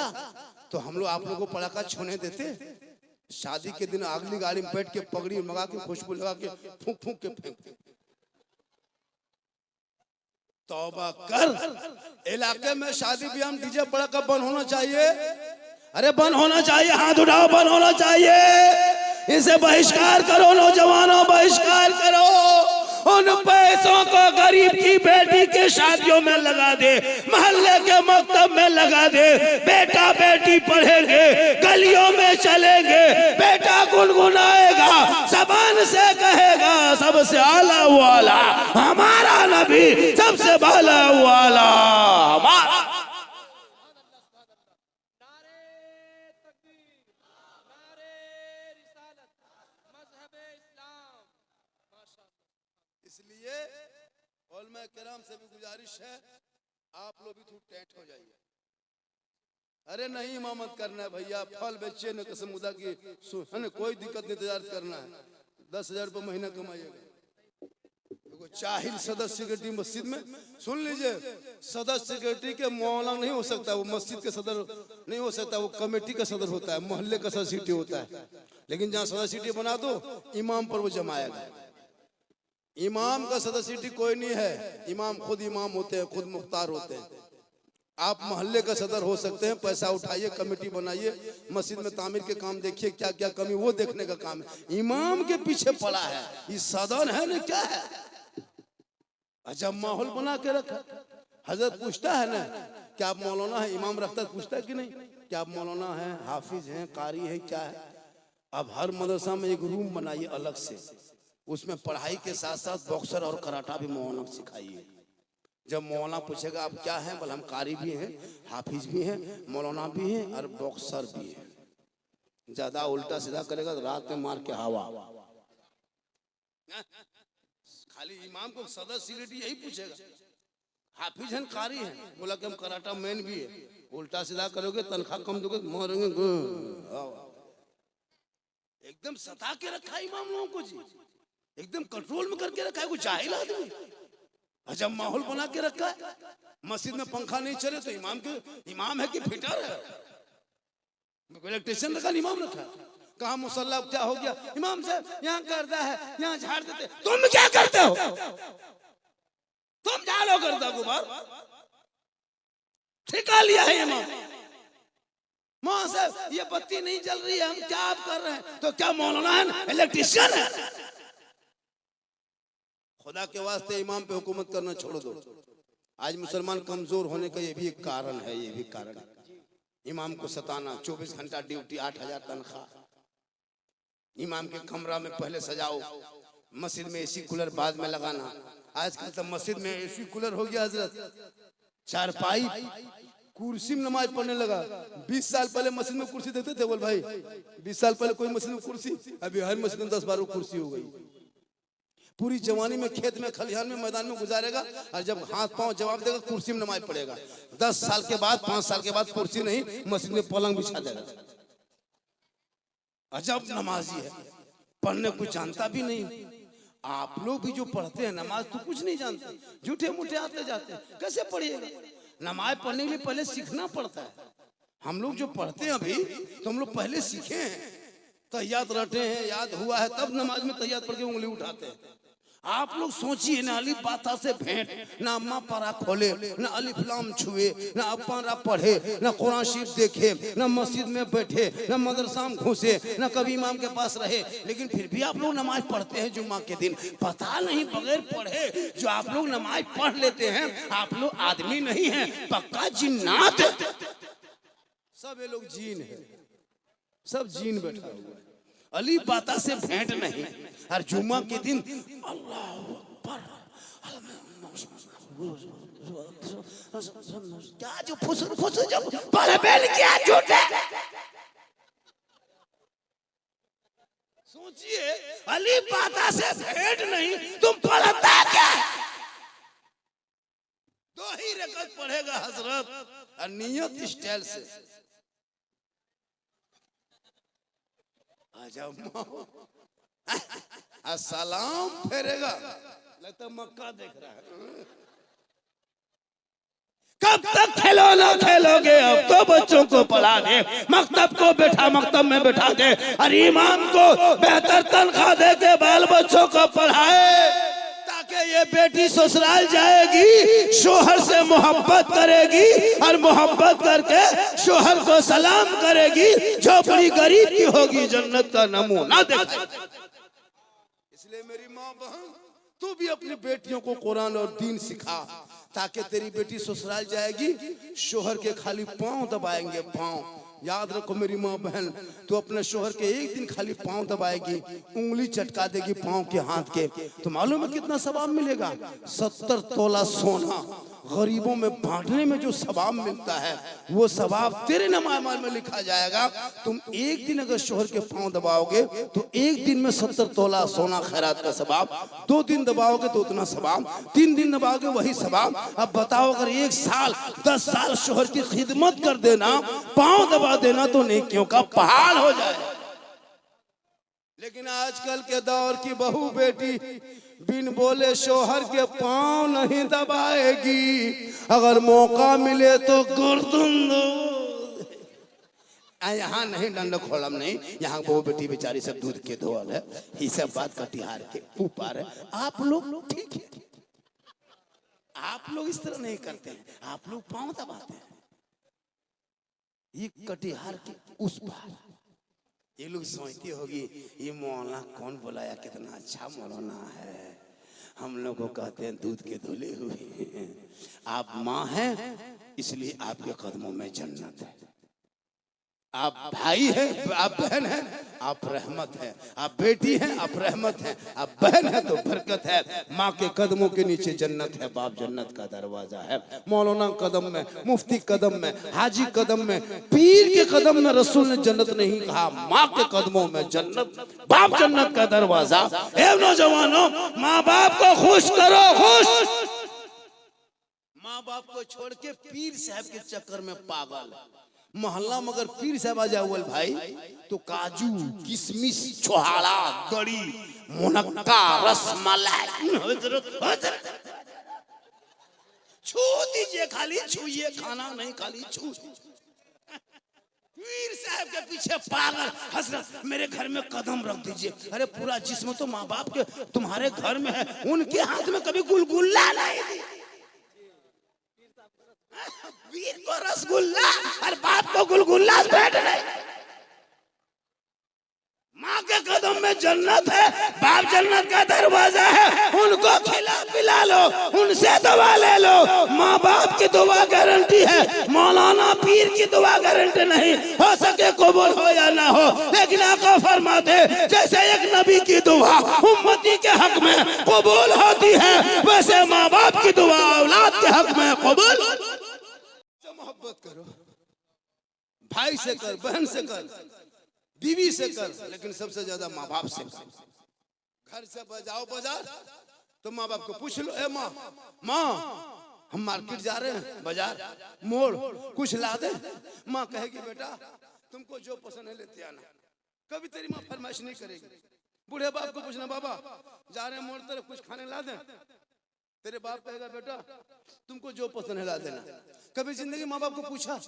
[SPEAKER 1] तो हम लोग आप लोगों को पड़ाका छूने देते? शादी के दिन अगली गाड़ी में बैठ के पगड़ी मंगा के खुशबू लगा के फूंक फूंक के फेंकते। तौबा कर। इलाके में शादी ब्याह में डीजे पड़ाका बंद होना चाहिए। अरे बंद होना चाहिए, हाथ उठाओ, बंद होना चाहिए। इसे बहिष्कार करो, नौजवानों बहिष्कार करो। उन पैसों को गरीब की बेटी के शादियों में लगा दे, मोहल्ले के मकतब में लगा दे। बेटा बेटी पढ़ेंगे, गलियों में चलेंगे, बेटा गुनगुनाएगा, जबान से कहेगा सबसे आला वाला हमारा नबी, सबसे बाला वाला हमारा। इसलिए उलमा किराम से भी गुजारिश है, आप लोग भी थोड़ा टेंट हो जाइए। अरे नहीं इमामत करना है भैया, फल बेचे न कसम खुदा की, कोई दिक्कत नहीं, तैयार करना है। 10,000 रुपये महीना कमाइएगा। देखो चाहिल सदस्य सेक्रेटरी मस्जिद में, सुन लीजिए, सदस्य सेक्रेटरी के मौला नहीं हो सकता, वो मस्जिद के सदर नहीं हो सकता, वो कमेटी का सदर होता है, मोहल्ले का सदस्य होता है। लेकिन जहाँ सदस्य बना दो इमाम पर वो जमाएगा। इमाम का सदस्य कोई नहीं है, इमाम खुद इमाम होते हैं, खुद मुख्तार होते हैं। आप मोहल्ले का सदर हो सकते हैं, पैसा उठाइए, कमेटी बनाइए, मस्जिद में तामीर के काम देखिए, क्या क्या कमी वो देखने का काम है। इमाम के पीछे पड़ा है, ये सदन है ना, क्या है? अजब माहौल बना के रखा। हजरत पूछता है ना क्या आप मौलाना है, इमाम रखता है, पूछता है कि नहीं क्या आप मौलाना है, हाफिज हैं, कारी है, क्या है? अब हर मदरसा में एक रूम बनाइए अलग से, उसमें पढ़ाई के साथ साथ बॉक्सर और कराटा भी मौलाना सिखाइए। जब मौलाना पूछेगा आप क्या हैं, बोले हम कारी भी हैं, हाफिज भी हैं, मौलाना भी हैं और बॉक्सर भी हैं। ज्यादा उल्टा सीधा करेगा तो रात में मार के हवा। खाली इमाम को सदर सिलेटी यही पूछेगा, हाफिज हैं, कारी हैं, बोला कि हम कराटा मैन भी है। उल्टा सीधा करोगे तनख्वाह कम दोगे, मारेंगे। एकदम सता के रखा है इमाम लोगों को जी, एकदम कंट्रोल में करके रखा है। कोई जाहिल आदमी अजब माहौल बना के रखा है। मस्जिद में पंखा नहीं चले तो इमाम है कि फिटर है? इलेक्ट्रिशियन रखा, इमाम रखा। कहा मुसल्ला क्या हो गया? इमाम साहब यहाँ करता है, यहाँ झाड़ देते। तुम क्या करते हो? तुम झाड़ो करता गुबार, ठिका लिया है इमाम। मौलाना साहब ये बत्ती नहीं जल रही है, हम क्या आप कर रहे हैं? तो क्या मौलाना है? इलेक्ट्रिशियन है? खुदा के वास्ते इमाम पे हुकूमत करना छोड़ दो। आज मुसलमान कमजोर होने का ये भी एक कारण है, ये भी कारण है। इमाम को सताना, 24 घंटा ड्यूटी, 8,000 तनख्वाह। इमाम के कमरा में पहले सजाओ, मस्जिद में एसी कूलर बाद में लगाना। आजकल तो मस्जिद में एसी कूलर हो गया हजरत, चारपाई कुर्सी में नमाज पढ़ने लगा। 20 साल पहले मस्जिद में कुर्सी देते थे बोल भाई, 20 साल पहले कोई मस्जिद में कुर्सी, अभी हर मस्जिद में 10-12 कुर्सी हो गई। पूरी जवानी में खेत में, खलिहान में, मैदान में गुजारेगा और जब हाथ पांव जवाब देगा कुर्सी में नमाज पढ़ेगा। 10 साल के बाद, 5 साल के बाद कुर्सी नहीं, मस्जिद में पलंग बिछा देगा। अजब नमाजी है, पढ़ने को जानता भी नहीं। आप लोग भी जो पढ़ते हैं नमाज तो कुछ नहीं जानते, झूठे मूठे आते जाते, कैसे पढ़िएगा? नमाज पढ़ने के लिए पहले सीखना पड़ता है। हम लोग जो पढ़ते हैं अभी तो हम लोग पहले सीखे हैं, तहियात रटे हैं, याद हुआ है, तब नमाज में तहियात पढ़ के उंगली उठाते हैं। आप लोग सोचिए ना, अलिफ बाता से भेंट, ना अम्मा पारा खोले, ना अलिफ लाम छुए, ना अपारा पढ़े, ना कुरान शरीफ देखे, ना मस्जिद में बैठे, ना मदरसा में घुसे, ना कभी इमाम के पास रहे, लेकिन फिर भी आप लोग नमाज पढ़ते हैं जुम्मा के दिन। पता नहीं बगैर पढ़े जो आप लोग नमाज पढ़ लेते हैं, आप लोग आदमी नहीं है, पक्का जिन्नात है। सब ये लोग जीन है, सब जीन बैठा हुआ है। अली बाता से भेंट नहीं, और जुम्मा के दिन अल्लाह अकबर, क्या जो फुसुर फुसुर जब बेल क्या झूठे। सोचिए, अली बाता से भेंट नहीं, तुम पढ़ता क्या? 2 ही रकअत पढ़ेगा हजरत, और नियत स्टाइल से। सलाम फेरेगा, लगता मक्का देख रहा है। कब तक खिलौना खेलोगे? अब तो बच्चों को पढ़ा दे, मकतब को बैठा मकतब में बैठा दे, और इमाम को बेहतर तनख्वाह दे के बाल बच्चों को पढ़ाए, ताकि ये बेटी ससुराल जाएगी, शोहर से मोहब्बत करेगी, और मोहब्बत करके शोहर को सलाम करेगी, झोपड़ी गरीब की होगी, जन्नत का नमूना देखेगी। इसलिए मेरी माँ बहन, तू भी अपनी बेटियों को कुरान और दीन सिखा, ताकि तेरी बेटी ससुराल जाएगी, शोहर के खाली पांव दबाएंगे, पांव। याद रखो मेरी माँ बहन, तू अपने शोहर के एक दिन खाली पांव दबाएगी, उंगली चटका देगी पांव के हाथ के, तो मालूम है कितना सवाब मिलेगा? 70 तोला सोना गरीबों में बांटने में जो सवाब मिलता है, वो सवाब तेरे नमाज में लिखा जाएगा। तुम एक दिन अगर शोहर के पांव दबाओगे तो एक दिन में 70 तोला सोना खैरात का सवाब, 2 दिन दबाओगे तो उतना सवाब, 3 दिन दबाओगे वही सवाब। अब बताओ, अगर 1 साल 10 साल शोहर की खिदमत कर देना, पांव दबा देना, तो नेकियों का पहाड़ हो जाए। लेकिन आजकल के दौर की बहू बेटी बिन बोले शोहर के पांव नहीं दबाएगी, अगर मौका मिले तो गर्दन दो। यहाँ नहीं डंड खोलम नहीं, यहाँ बहू बेटी बेचारी सब दूध के धोल है, ये सब बात कटिहार के ऊपर है। आप लोग ठीक है, आप लोग इस तरह नहीं करते हैं, आप लोग पांव दबाते हैं। ये कटिहार के उस पार ये लोग सोचती होगी, ये मौलाना कौन बुलाया, कितना अच्छा मौलाना है। हम लोग को कहते हैं दूध के धुले हुए। आप माँ हैं इसलिए आपके कदमों में जन्नत है। आप भाई हैं, आप बहन हैं, आप रहमत है। आप बेटी हैं, आप रहमत हैं। आप बहन है तो बरकत है। माँ के कदमों के नीचे जन्नत है, बाप जन्नत का दरवाजा है। मौलाना कदम में, मुफ्ती कदम में, हाजी कदम में, पीर के कदम में रसूल ने जन्नत नहीं कहा, माँ के कदमों में जन्नत, बाप जन्नत का दरवाजा। ए नौजवानों, माँ बाप को खुश करो, खुश। माँ बाप को छोड़ के पीर साहब के चक्कर में पागल। मोहल्ला मगर पीर साहब आ जाओ भाई तो काजू, किशमिश, छोहाड़ा, गड़ी, मुनक्का, रसमलाई, छू दीजिए, खाली छूइए, खाना नहीं खाली छू। पीर साहब के पीछे पागल हजरत मेरे घर में कदम रख दीजिए। अरे पूरा जिस्म तो माँ बाप के तुम्हारे घर में है, उनके हाथ में कभी गुलगुल्ला नहीं दिया। पीर को रसगुल्ला और बाप को गुलगुल्ला भेंट नहीं। माँ के कदम में जन्नत है, बाप जन्नत का दरवाजा है, उनको खिला पिला लो, उनसे दुआ ले लो। माँ बाप की दुआ गारंटी है, मौलाना पीर की दुआ गारंटी नहीं। हो सके कबूल हो या ना हो, लेकिन आका फरमाते जैसे एक नबी की दुआ उम्मती के हक में कबूल होती है, वैसे माँ बाप की दुआ औलाद के हक में कबूल। मोहब्बत करो, भाई से कर, बहन से कर, बीवी से कर, लेकिन सबसे ज्यादा माँ बाप से कर। घर से बजाओ बाजार तो माँ बाप को पूछ लो, ए माँ, माँ हम मार्केट जा रहे हैं, बाजार मोड़ कुछ ला दे। माँ कहेगी बेटा तुमको जो पसंद है लेते आना। कभी तेरी माँ फरमाइश नहीं करेगी। बूढ़े बाप को पूछना, बाबा जा रहे हैं मोड़ तरफ, कुछ खाने ला दे। तेरे बाप कहेगा बेटा तुमको जो पसंद है ला देना। कभी जिंदगी माँ बाप को पूछा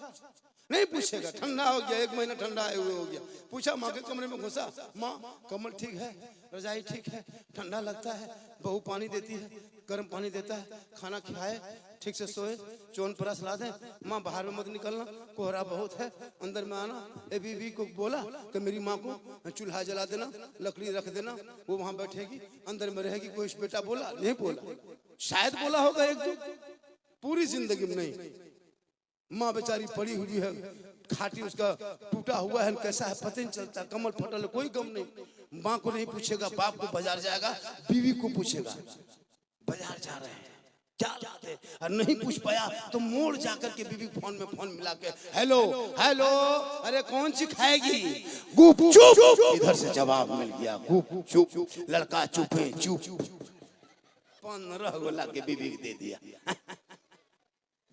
[SPEAKER 1] नहीं? पूछेगा। ठंडा हो गया, 1 महीना ठंडा आए हुए हो गया, पूछा माँ के कमरे में घुसा, माँ कमल ठीक है, रजाई ठीक है, ठंडा लगता है, बहू पानी देती है, गर्म पानी देता है, खाना खिलाए, ठीक से सोए, चोन परस ला दे। माँ बाहर में मत निकलना, कोहरा बहुत है, अंदर में आना। ए बीवी को बोला कि मेरी माँ को चूल्हा जला देना, लकड़ी रख देना, वो वहां बैठेगी, अंदर में रहेगी। कोई बेटा बोला नहीं? बोला शायद बोला होगा एक दो, पूरी जिंदगी में नहीं। माँ बेचारी पड़ी हुई है, खाटी उसका टूटा हुआ है, कैसा है पता नहीं चलता, कमल फटल है, कोई गम नहीं। माँ को नहीं पूछेगा, बाप को बाजार जाएगा, बीवी को पूछेगा बाजार जा रहे हैं क्या लाते, और नहीं पूछ पाया तो मोड़ जाकर के बीवी फोन में फोन मिला के हेलो हेलो, अरे कौन सी खाएगी? गुप चुप। इधर से जवाब मिल गया, गुप चुप। लड़का चुप है, चुप। 15 गोला के बीवी दे दिया।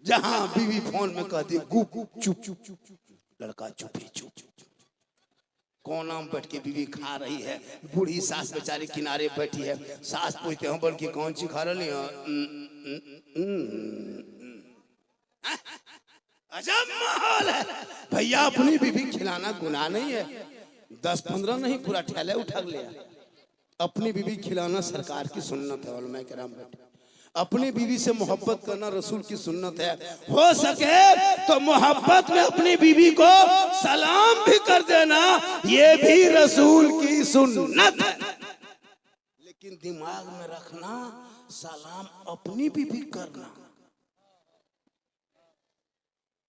[SPEAKER 1] जहां बीवी फोन में कहती गुप चुप चुप, लड़का चुप है, चुप। कोना में बैठ के बीवी खा रही है, बूढ़ी सास बेचारी किनारे बैठी है। सास पूछते हैं बल्कि कौन सी खा रही है? अजब माहौल है भैया। अपनी बीवी खिलाना गुनाह नहीं है, 10-15 नहीं, पूरा ठेले उठा लिया। अपनी बीवी खिलाना सरकार की सुन्नत है। उलमा किराम बैठे, अपनी बीवी से मोहब्बत करना रसूल की सुन्नत है। हो सके तो मोहब्बत में अपनी बीवी को सलाम भी कर देना, ये भी रसूल की सुन्नत है। लेकिन दिमाग में रखना, सलाम अपनी बीवी करना,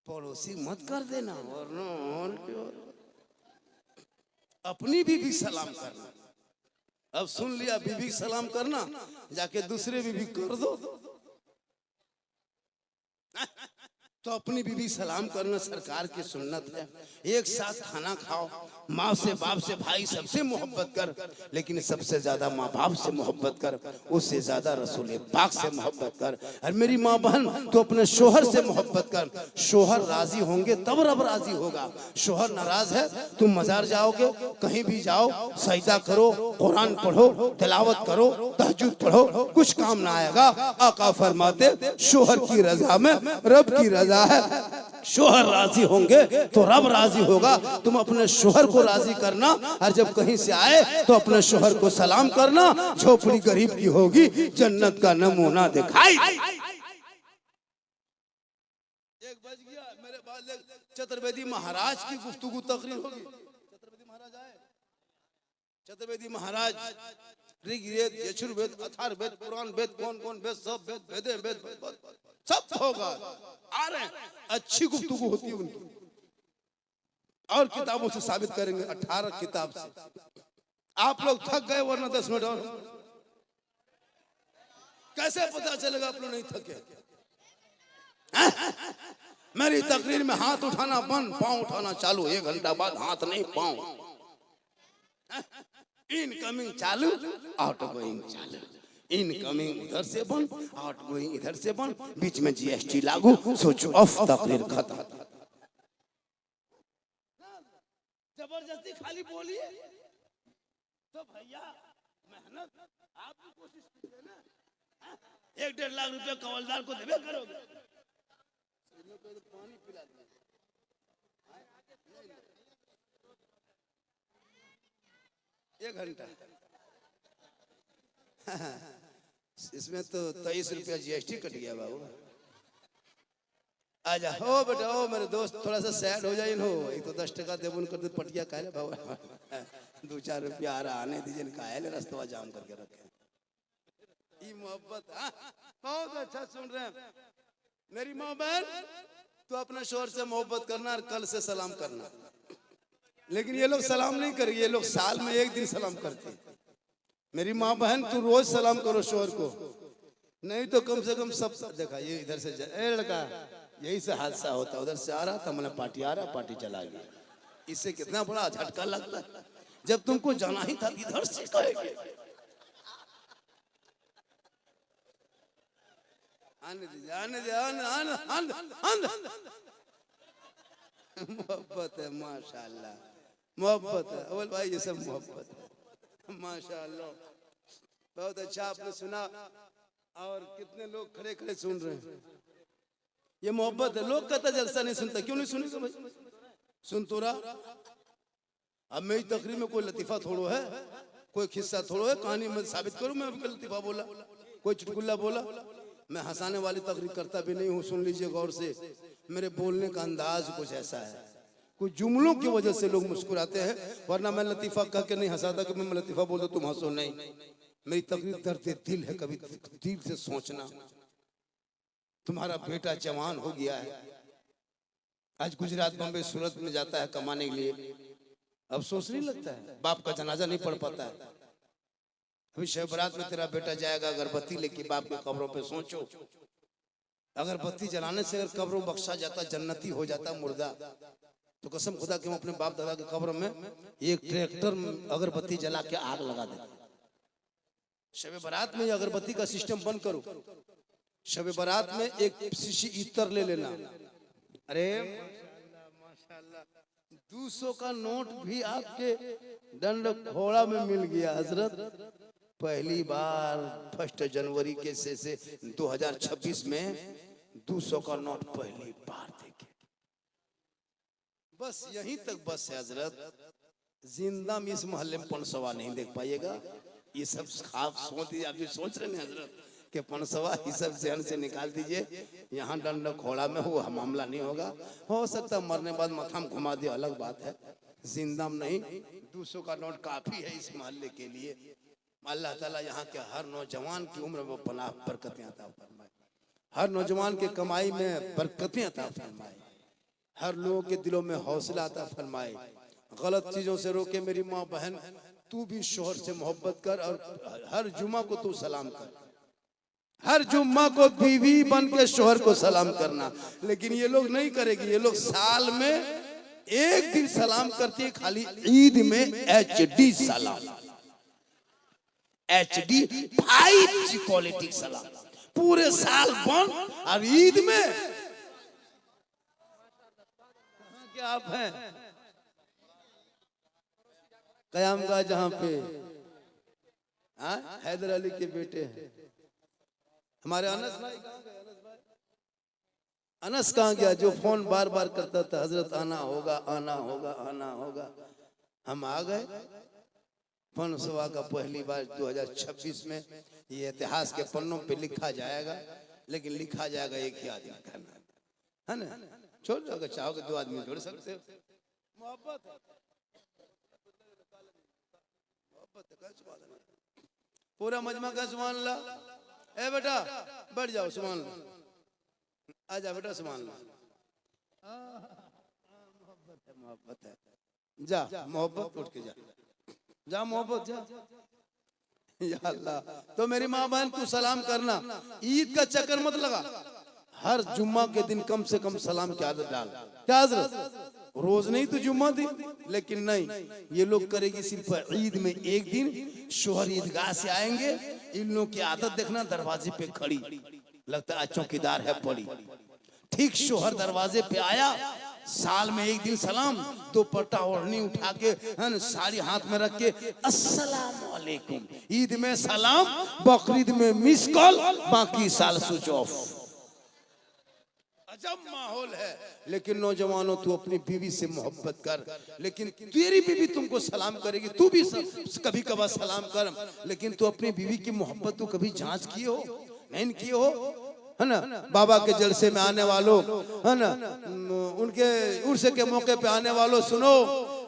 [SPEAKER 1] पड़ोसी मत कर देना। और अपनी बीवी सलाम करना। अब सुन लिया, बीवी सलाम करना, जाके दूसरे बीवी कर दो तो अपनी बीवी सलाम करना सरकार की सुन्नत है। एक साथ खाना खाओ, माँ से, बाप से, भाई सबसे मोहब्बत कर, लेकिन सबसे ज्यादा माँ बाप से मोहब्बत कर, उससे ज्यादा रसूल पाक से मोहब्बत कर। और मेरी माँ बहन तो अपने शोहर से मोहब्बत कर। शोहर राजी होंगे तब रब राजी होगा। शोहर नाराज है, तुम मजार जाओगे, कहीं भी जाओ, सजदा करो, कुरान पढ़ो, तिलावत करो, तहज्जुद पढ़ो, कुछ काम ना आएगा। आका फरमाते शोहर की रजा में रब की रजा है। शोहर राजी होंगे तो रब राजी होगा। तुम अपने शोहर को राजी करना, और जब कहीं से आए तो अपने शोहर को सलाम करना। झोपड़ी गरीब की होगी, जन्नत का नमूना दिखाई। एक बज गया, मेरे बाद चतुर्वेदी महाराज की गुफ्तगू तकरीर होगी। चतुर्वेदी महाराज आए। चतुर्वेदी महाराज ऋग्वेद, यजुर्वेद, अथर्ववेद, पुराण वेद, कौन वेद, सब वेद, वेदे वेद, सब होगा। आ रहे हैं, अच्छी गुफ्तगू होती है उनकी। और किताबों से साबित करेंगे, 18 किताब से। आप लोग थक गए, वरना 10 मिनट और। कैसे पता चलेगा आप लोग नहीं थके? मेरी तकरीर में हाथ उठाना बंद, पांव उठाना चालू। 1 घंटा बाद हाथ नहीं, पांव। इनकमिंग चालू, आउटगोइंग चालू। इनकमिंग उधर से बंद, आउटगोइंग इधर से बंद, बीच में जीएसटी लागू, स्विच ऑफ, तकरीर खत्म। जबरदस्ती खाली बोलिए तो भैया मेहनत आप भी कोशिश कीजिए ना। 1-1.5 लाख रुपया कवलदार को देवे करोगे। एक घंटा इसमें तो 23 रुपया GST कट गया बाबू। आजा हो बेटा, हो मेरे दोस्त, थोड़ा सा सैड हो जाए हो। एक तो 10 टका देबुन कर दे पटिया काहे बाबू 2-4 रुपया आ रहा आने दीजिए, काहे ले रास्ता जाम करके रखे। ये मोहब्बत बहुत अच्छा सुन रहे हैं मेरी माँ बहन। तो अपने शोहर से मोहब्बत करना और कल से सलाम करना। लेकिन ये लोग सलाम नहीं करेंगे, ये लोग साल में 1 दिन सलाम करते हैं। मेरी माँ बहन तू रोज सलाम करो शोहर को, नहीं तो कम से कम सब देखा ये इधर से लड़का यही से हादसा होता, उधर से आ रहा था, मैंने पार्टी आ रहा, पार्टी चला गया। इससे कितना बड़ा झटका लगता है। जब तुमको जाना ही था इधर से कहेंगे। आने दीजिए, आने दीजिए, आने मोहब्बत है माशाल्लाह, मोहब्बत है अवल भाई, ये सब मोहब्बत है माशाल्लाह। बहुत अच्छा आपने सुना और कितने लोग खड़े खड़े सुन रहे हैं। ये मोहब्बत है। लोग कहता जलसा नहीं सुनता, क्यों नहीं सुनेगा भाई? सुन तो रहा। अब मेरी तकरीर में कोई लतीफा थोड़ो है, कोई किस्सा थोड़ो है, कहानी में साबित करूं मैं लतीफा बोला, कोई चुटकुल्ला बोला। मैं हंसाने वाली तकरीर करता भी नहीं हूँ। सुन लीजिए गौर से, मेरे बोलने का अंदाज कुछ ऐसा है, कुछ जुमलों की वजह से लोग मुस्कुराते हैं, वरना मैं लतीफा कह के नहीं हंसाता कि मैं लतीफा बोलूं तुम हंसो। नहीं, मेरी तकरीर दर्द दिल है। कभी दिल से सोचना, तुम्हारा बेटा जवान हो गया है, आज गुजरात बम्बई सूरत में जाता है कमाने के लिए, अब सोच नहीं लगता है, बाप का जनाजा नहीं पढ़ पाता है। अभी शब बारात में तेरा बेटा जाएगा अगरबत्ती लेके बाप के कब्रों पे, सोचो अगरबत्ती जलाने से अगर कब्रों बख्शा जाता, जन्नती हो जाता मुर्दा, तो कसम खुदा के हम अपने बाप दादा के कब्र में एक ट्रैक्टर अगरबत्ती जला के आग लगा देते। शब बारात में अगरबत्ती का सिस्टम बंद करो। शब बारात में एक शीशी इत्र ले लेना। अरे माशाल्लाह 200 का नोट भी आपके दंड घोड़ा में मिल गया हजरत। पहली बार 1 जनवरी के से 2026 में 200 का नोट पहली बार देखे। बस यहीं तक बस है हजरत। जिंदा में इस मोहल्ले में 500 नहीं देख पाइएगा। ये सब आप सोच रहे हैं हजरत कि 500 ये सब जहन से निकाल दीजिए। यहाँ दंड घोड़ा में वो मामला नहीं होगा। हो सकता मरने बाद माथा में घुमा दे, अलग बात है। जिंदा में नहीं, 200 का नोट काफी है इस मोहल्ले के लिए। अल्लाह ताला यहाँ के हर नौजवान की उम्र में पनाह बरकतें अता फरमाए, हर नौजवान के कमाई में बरकतें अता फरमाए, हर लोगों के दिलों में हौसला अता फरमाए, गलत चीजों से रोके। मेरी माँ बहन, तू भी शोहर से मोहब्बत कर और हर जुमा को तू सलाम कर। हर जुम्मा को बीवी बन के शोहर को सलाम करना। लेकिन ये लोग नहीं करेगी। ये लोग साल में 1 दिन सलाम करती है, खाली ईद में HD सलाम, HD 5G क्वालिटी सलाम। पूरे साल बंद और ईद में क्या आप हैं कयामगाह जहां पे हैदर अली के बेटे हैं हमारे अनस भाई। अनस कहाँ गया जो फोन बार बार करता था, हजरत आना होगा, आना होगा, आना होगा। हम आ गए। 500 का पहली बार 2026 में ये इतिहास के पन्नों पे लिखा जाएगा। लेकिन लिखा जाएगा एक ही आदमी का नाम, है ना? छोड़ दो, अगर चाहोगे 2 आदमी जोड़ सकते हो। मोहब्बत पूरा मजमा का सुभान अल्लाह। ए बेटा बैठ जाओ, सुभान अल्लाह। आजा बेटा, सुभान अल्लाह। मोहब्बत है। जा मोहब्बत उठ के जा, जा मोहब्बत जा। या अल्लाह। तो मेरी माँ बहन तू सलाम करना, ईद का चक्कर मत लगा। हर जुम्मा के दिन कम से कम सलाम की आदत डाल। क्या हजरत? रोज नहीं तो जुम्मा दिन। लेकिन नहीं, ये लोग करेगी सिर्फ ईद में 1 दिन। शोहर ईदगाह से आएंगे, इन लोगों की आदत देखना, दरवाजे पे खड़ी, लगता है चौकीदार है पड़ी। ठीक शोहर दरवाजे पे आया, साल में एक दिन सलाम, दुपट्टा ओढ़नी उठा के साड़ी हाथ में रख के अस्सलाम वालेकुम। ईद में सलाम, बकरीद में मिस कॉल, बाकी साल स्विच ऑफ। अजब माहौल है। लेकिन नौजवानों, तू अपनी बीवी से मोहब्बत कर, लेकिन तेरी बीवी तुमको सलाम करेगी, तू भी कभी कभार सलाम कर, लेकिन तू अपनी बीवी की मोहब्बत तू कभी जांच किए हो? नहीं किए हो, है ना? बाबा के जलसे में आने वालों, है ना, उनके उर्स के मौके पे आने वालों, सुनो,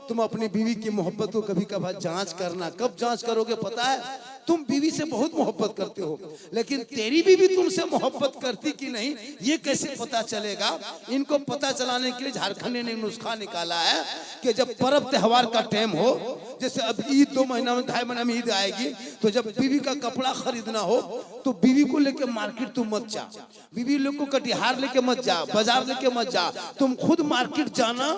[SPEAKER 1] तुम अपनी बीवी की मोहब्बत को कभी कभार जांच करना। कब जांच करोगे पता है? तुम बीवी से बहुत मोहब्बत करते हो, लेकिन तेरी बीवी तुमसे मोहब्बत करती कि नहीं ये कैसे पता चलेगा? इनको पता चलाने के लिए झारखंड ने नुस्खा निकाला है कि जब पर्व त्योहार का टाइम हो, जैसे अब ईद 2 महीना में 2.5 महीना में ईद आएगी, तो जब बीवी का कपड़ा खरीदना हो तो बीवी को लेके मार्केट तुम मत जा, बीवी लोग को कटिहार लेके मत जा, बाजार लेके मत जा, तुम खुद मार्केट जाना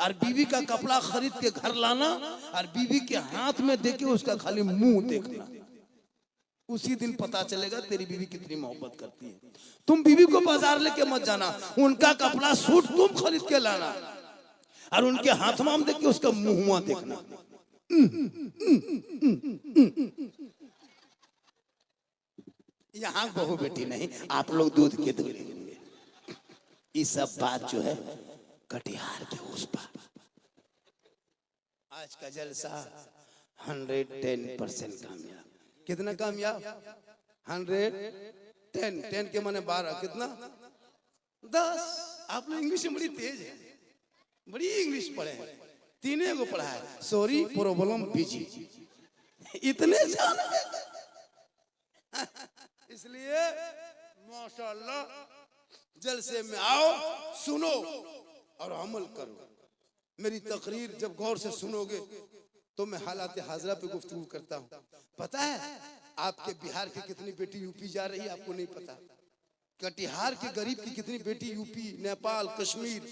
[SPEAKER 1] और बीवी का कपड़ा खरीद के घर लाना और बीवी के हाथ में देके उसका खाली मुंह देखना। उसी दिन पता चलेगा तेरी बीवी कितनी मोहब्बत करती है। तुम बीवी को बाजार लेके मत जाना, उनका कपड़ा सूट तुम खरीद के लाना और उनके हाथ में देख के उसका मुंह देखना। यहाँ बहू बेटी नहीं, आप लोग दूध के दूल्हे होंगे। ये सब बात जो है कटिहार के उस पार। आज का जलसा 110% कामयाब। कितना कामयाब? 110, 10 के माने 12, कितना? 10। आप लोग इंग्लिश में बड़ी तेज है, बड़ी इंग्लिश पढ़े हैं, 3 को पढ़ा है, सॉरी प्रॉब्लम बिजी, इतने जान इसलिए माशाअल्लाह जलसे में आओ, सुनो और अमल करो। मेरी तकरीर जब गौर से सुनोगे तो मैं हालात हाजरा पे गुफ्तगू करता हूँ। पता है आपके बिहार की कितनी बेटी यूपी जा रही है? आपको नहीं पता। कटिहार के गरीब की कितनी बेटी यूपी, नेपाल, कश्मीर,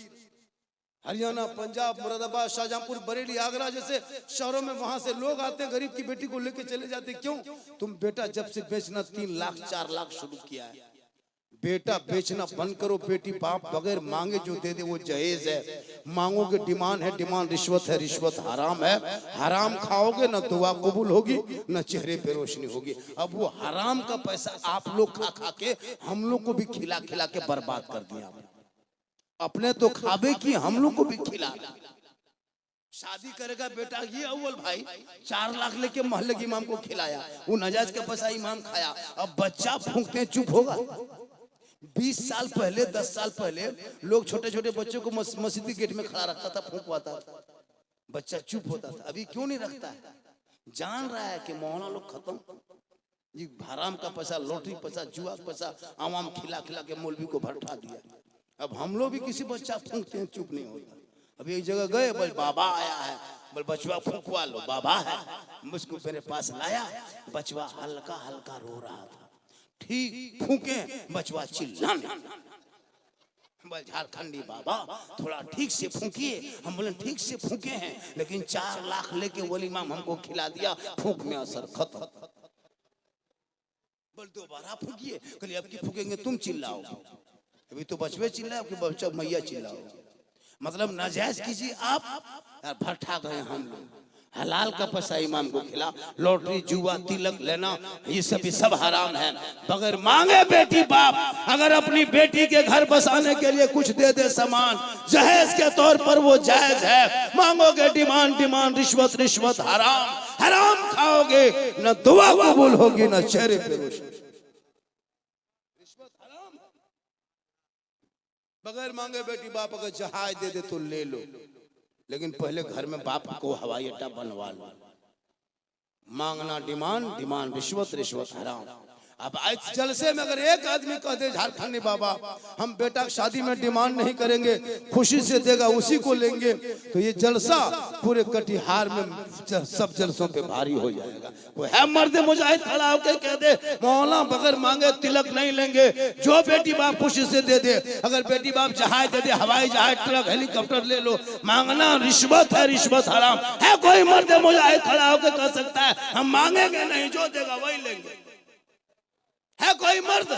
[SPEAKER 1] हरियाणा, पंजाब, मुरादाबाद, शाहजहांपुर, बरेली, आगरा जैसे शहरों में वहां से लोग आते हैं, गरीब की बेटी को लेके चले जाते। क्यों? तुम बेटा जब से बेचना 3 लाख 4 लाख शुरू किया है, बेटा बेचना बंद करो। बेटी बाप बगैर मांगे जो दे दे वो जहेज है। मांगोगे डिमांड है, डिमांड रिश्वत है, रिश्वत हराम है। हराम खाओगे ना दुआ कबूल होगी ना चेहरे पे रोशनी होगी। अब वो हराम का पैसा आप लोग खा खा के हम लोग को भी खिला खिला के बर्बाद कर दिया। अपने तो खाबे की हम लोग को भी खिला। शादी करेगा बेटा ये अव्वल भाई 4 लाख लेके मोहल्ले के इमाम को खिलाया, वो नजायज का पैसा इमाम खाया। अब बच्चा फूंकते चुप होगा? 20 साल पहले 10 साल पहले लोग छोटे छोटे बच्चों को मस्जिद के गेट में खड़ा रखता था, फूंकवाता था, बच्चा चुप होता था। अभी क्यों नहीं रखता है? जान रहा है कि मोहल्ला लोग खत्म, ये हराम का पैसा, लॉटरी पैसा, जुआ पैसा आवाम खिला खिला के मौलवी को भरठा दिया। अब हम लोग भी किसी बच्चा फूंकते हैं चुप नहीं होता। अभी एक जगह गए, बोल बाबा आया है, बोल बचवा फूंकवा लो, बाबा है। मुझको मेरे पास लाया, बचवा हल्का हल्का रो रहा था। ठीक फूके, बचवा चिल्लाने, बोल झारखंडी बाबा थोड़ा ठीक से फूकिए। हम बोले ठीक से फूके हैं, लेकिन 4 लाख लेके वली इमाम हमको खिला दिया, फूक में असर खत्म। बोल दोबारा फूकिए, कल अब की फूकेंगे तुम चिल्लाओगे। अभी तो बचवे चिल्लाए, आपके बच्चा मैया चिल्लाओ। मतलब नाजायज कीजिए आप, भट्ठा गए हम लोग। हलाल का पैसा इमाम को खिला, लॉटरी जुआ तिलक लेना ये सब हराम है। बगैर मांगे बेटी बाप अगर अपनी बेटी के घर बसाने के लिए कुछ दे दे सामान जहेज के तौर पर वो जायज है। मांगोगे डिमांड डिमांड, रिश्वत रिश्वत हराम। हराम खाओगे न दुआ कबूल होगी न चेहरे पे रोशनी। बगैर मांगे बेटी बाप अगर जहाज दे दे तो ले लो, लेकिन पहले घर में बाप को हवाई अड्डा बनवा लो। मांगना डिमांड डिमांड, रिश्वत रिश्वत हराम। अब आज जलसे में अगर एक आदमी कह दे झारखंडी बाबा हम बेटा की शादी में डिमांड नहीं करेंगे, खुशी से देगा उसी को लेंगे, तो ये जलसा पूरे कटिहार में सब जलसों पे भारी हो जाएगा। वो है मर्द मुजाहिद खड़ा होकर कह दे मौला बगैर मांगे तिलक नहीं लेंगे, जो बेटी बाप खुशी से दे दे। अगर बेटी बाप जहाज दे दे, हवाई जहाज ट्रक हेलीकॉप्टर ले लो। मांगना रिश्वत है, रिश्वत हराम है। कोई मर्द मुजाहिद खड़ा होकर कह सकता है हम मांगेंगे नहीं, जो देगा वही लेंगे? है कोई मर्द?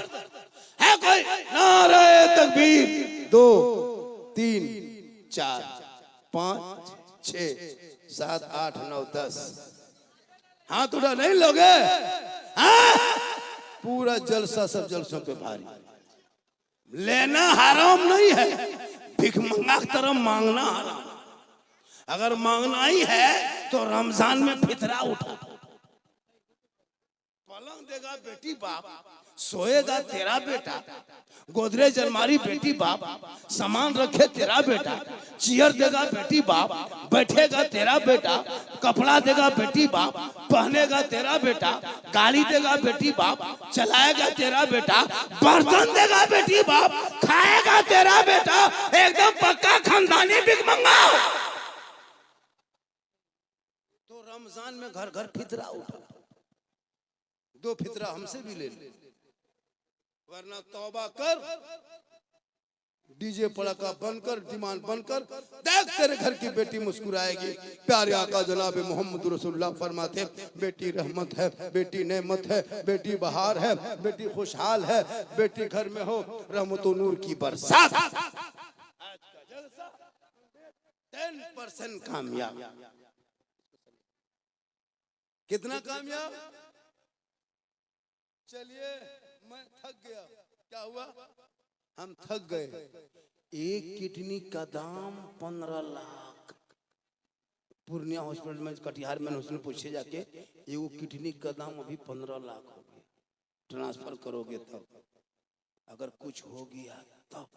[SPEAKER 1] है कोई? नारे तकबीर 2 3 4 5 6 7 8 9 10 हाथ उठा नहीं लोगे हाँ? पूरा जलसा सब जलसों पे भारी लेना हराम नहीं है भिख मंगा की तरह मांगना हराम अगर मांगना ही है तो रमजान में फितरा उठा पलंग देगा बेटी बाप सोएगा तेरा बेटा गोदरेज अलमारी बेटी बाप सामान रखे तेरा बेटा चेयर देगा बेटी बाप बैठेगा तेरा बेटा कपड़ा देगा बेटी बाप पहनेगा तेरा बेटा गाड़ी देगा बेटी बाप चलाएगा तेरा बेटा बर्तन देगा बेटी बाप खाएगा तेरा बेटा एकदम पक्का खानदानी भिख मंगा तो रमजान में घर घर फितरा उठा 2 फितरा हमसे भी ले ले वरना तौबा कर डीजे पड़ाका बनकर डिमांड बनकर देख तेरे घर की बेटी मुस्कुराएगी प्यारे आका जनाब मोहम्मद रसूलुल्लाह फरमाते बेटी रहमत है बेटी नेमत है बेटी बहार है बेटी खुशहाल है बेटी घर में हो रहमत व नूर की बरसात आज का जलसा 10% कामयाब कितना कामयाब चलिए मैं थक गया क्या हुआ हम थक गए एक किडनी का दाम 15 लाख पूर्णिया हॉस्पिटल में कटिहार में उसने पूछे जाके एगो किडनी का दाम अभी 15 लाख हो गया ट्रांसफर करोगे तब अगर कुछ हो गया तब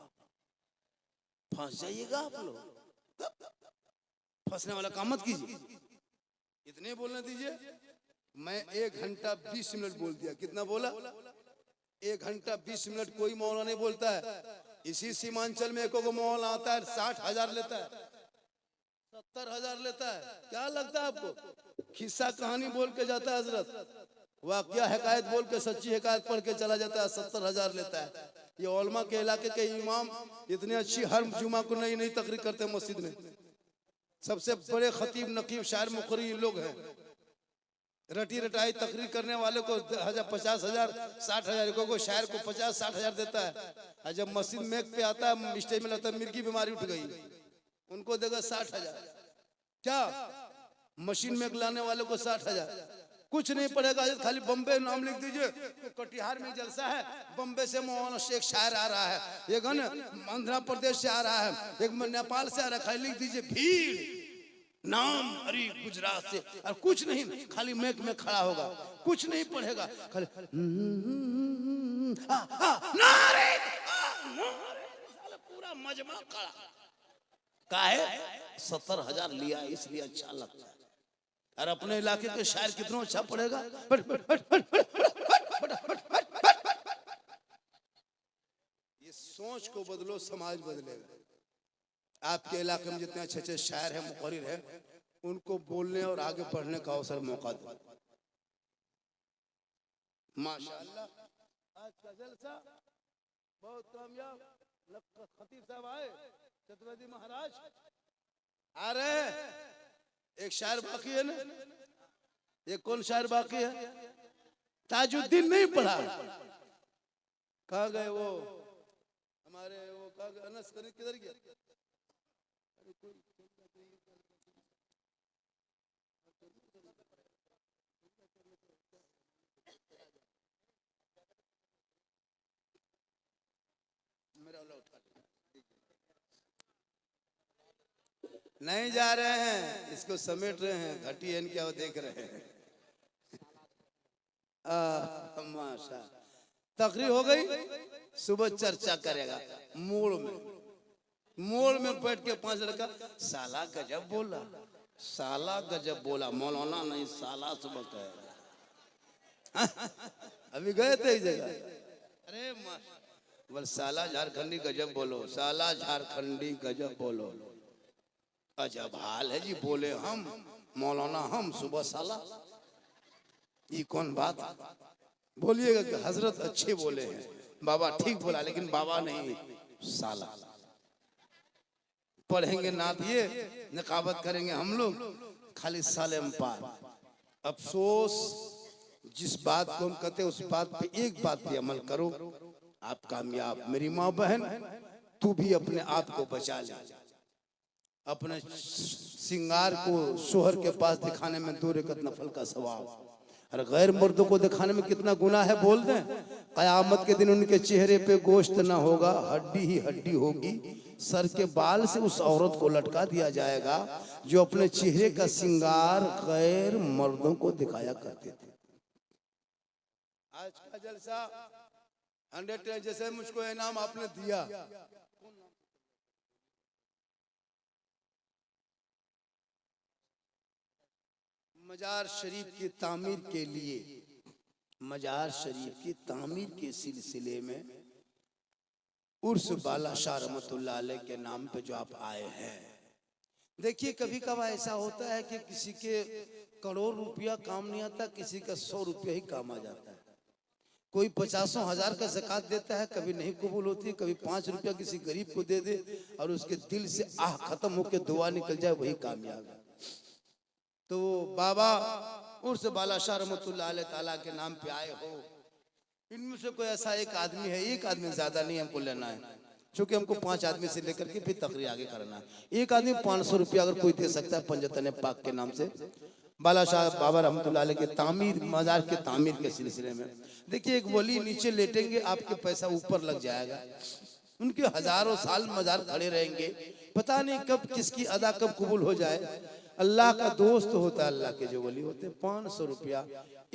[SPEAKER 1] फंस जाइएगा आप लोग फंसने वाला काम मत कीजिए इतने बोलने दीजिए मैं 1 घंटा 20 मिनट बोल दिया कितना बोला 1 घंटा 20 मिनट कोई मौलाना नहीं बोलता है इसी सीमांचल में एक मौलाना आता है 60,000 लेता है 70,000 लेता है क्या लगता है आपको खिस्सा कहानी बोल के जाता है हजरत वाकया हकायत बोल के सच्ची हकायत पढ़ के चला जाता है 70,000 लेता है ये उलमा के इलाके के इमाम इतनी अच्छी हर जुमा को नई नई तकरीर करते हैं मस्जिद में सबसे बड़े खतीब नकीब शायर मुकर्री ये लोग हैं रटी रटाई तकरीर करने वाले को 50,000 60,000 को शायर को 50-60,000 देता है और जब मस्जिद में पे आता है स्टेज में लगता है मिर्गी बीमारी उठ गई उनको देगा 60,000 क्या मशीन में लाने वाले को 60,000 कुछ नहीं पड़ेगा खाली बम्बे नाम लिख दीजिए तो कटिहार में जलसा है बम्बे से मौलाना शेख शायर आ रहा है एक आंध्र प्रदेश से आ रहा है एक नेपाल से आ रहा है खाली लिख दीजिए भीड़ नाम हरी गुजरात से और कुछ नहीं खाली मैक में खड़ा होगा कुछ नहीं पढ़ेगा खाली नारे पूरा मजमा खड़ा काहे 70,000 लिया इसलिए अच्छा लगता है और अपने इलाके के शायर कितना अच्छा पढ़ेगा ये सोच को बदलो समाज बदलेगा आपके इलाके में जितने अच्छे अच्छे शायर हैं मुकर्रिर हैं उनको बोलने और आगे बढ़ने का अवसर मौका दो माशाअल्लाह आज का जलसा बहुत कामयाब खतीब साहब आए चतुर्वेदी महाराज आ रहे एक शायर बाकी है ना ये कौन शायर बाकी है ताजुद्दीन नहीं पढ़ा कहाँ गए वो हमारे वो कहाँ गए अनस किधर गया नहीं जा रहे हैं इसको समेट रहे हैं घटी है क्या वो देख रहे हैं माशा तकरीर हो गई सुबह चर्चा करेगा मोड़ में बैठ के 5 लड़का साला गजब बोला मौलाना नहीं साला सुबह कहेगा अभी गए थे इस जगह अरे बोल साला झारखंडी गजब बोलो साला झारखंडी गजब बोलो अजब हाल है जी बोले हम मौलाना हम सुबह साला ये कौन बात बोलिएगा कि हजरत अच्छे बोले हैं बाबा ठीक बोला लेकिन बाबा नहीं साला पढ़ेंगे ना दिए नकाबत करेंगे हम लोग खाली साले में पार अफसोस जिस बात को हम कहते हैं उस बात पे एक बात पे अमल करो आप कामयाब मेरी माँ बहन तू भी अपने आप को बचा ले अपने श्रृंगार को शोहर के पास दिखाने में 2 रकत नफल का सवाब, और गैर मर्दों को दिखाने में कितना गुनाह है बोल दें। कयामत के दिन उनके चेहरे पे गोश्त ना होगा, हड्डी ही हड्डी होगी। सर के बाल से उस औरत को लटका दिया जाएगा जो अपने चेहरे का श्रृंगार गैर मर्दों को दिखाया करते थे। आज का जलसा 100 जैसे मुझको इनाम आपने दिया, मजार शरीफ की तामीर के लिए, मजार शरीफ की तामीर के सिलसिले में उर्स बाला शाह रहमतुल्लाह अलैह के नाम पे जो आप आए हैं, देखिए कभी कभार ऐसा होता है कि किसी के करोड़ रुपया काम नहीं आता, किसी का 100 रुपया ही काम आ जाता है। कोई 50,000 का ज़कात देता है, कभी नहीं कबूल होती है, कभी 5 रुपया किसी गरीब को दे दे और उसके दिल से आह खत्म होकर दुआ निकल जाए, वही कामयाब है। तो बाबा उर्स बाला शाह रहमतुल्लाह अलैह ताला के नाम पे आए हो, इनमें से कोई ऐसा एक आदमी है, एक आदमी ज्यादा नहीं हमको लेना है, क्योंकि हमको 5 आदमी से लेकर के फिर तकरीर आगे करना है। एक आदमी 500 रुपया अगर कोई दे सकता है पंजतन पाक के नाम से, बाला शाह बाबा रहमतुल्लाह अलैह के तामीर, मजार के तामीर के सिलसिले में। देखिए एक वली नीचे लेटेंगे, आपके पैसा ऊपर लग जाएगा, उनके हजारों साल मजार खड़े रहेंगे, पता नहीं कब किसकी अदा कब कबूल हो जाए। अल्लाह का दोस्त होता है, अल्लाह के जो वली होते हैं। 500 रुपया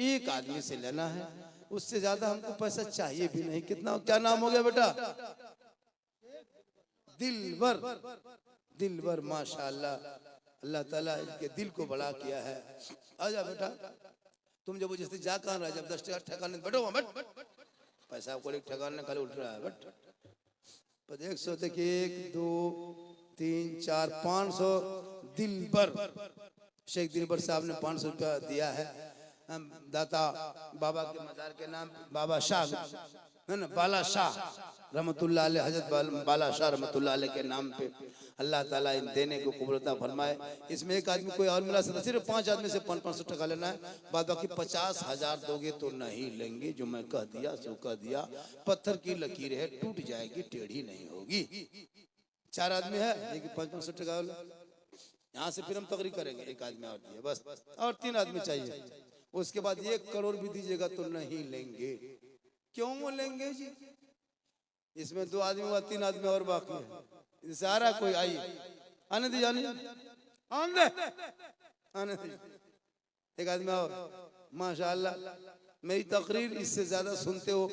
[SPEAKER 1] एक आदमी से लेना है, उससे ज्यादा हमको पैसा चाहिए भी नहीं। कितना, क्या नाम हो गया बेटा? दिलबर, दिलबर, माशाअल्लाह, अल्लाह ताला इनके दिल को बड़ा किया है। आजा बेटा, तुम जब जैसे जा कहाँ रहा, जब 10 टका ठकाने बैठो, बैठ, पैसा को ठकाने खाली उठ रहा है, बैठ। 100 देखिए, 1 2 3 4 500 दिलबर, शेख दिलबर साहब ने 500 रुपया दिया है दाता बाबा के मजार के नाम, बाबा शाह है ना, बाला शाह रहमतुल्लाह अलैह, हजरत बाला शाह रहमतुल्लाह अलैह के नाम पे अल्लाह ताला इन देने को कबूलता फरमाए। इसमें एक आदमी कोई और मिला सकता, सिर्फ 5 आदमी से 500 टका लेना है, बाद बाकी 50,000 दोगे तो नहीं लेंगे। जो मैं कह दिया सो कह दिया, पत्थर की लकीर है, टूट जाएगी, टेढ़ी नहीं होगी। 4 आदमी है, लेकिन 500 टका यहाँ से फिर हम तकरीर करेंगे। एक आदमी और दिए बस, और 3 आदमी चाहिए। उसके बाद 1 करोड़ भी दीजिएगा तो नहीं लेंगे। क्यों लेंगे जी? इसमें 2 आदमी हुआ, 3 आदमी और बाकी है। सारा कोई आई आने दी, जाने आने दी। एक आदमी और, माशाअल्लाह। मेरी तकरीर इससे ज्यादा सुनते हो,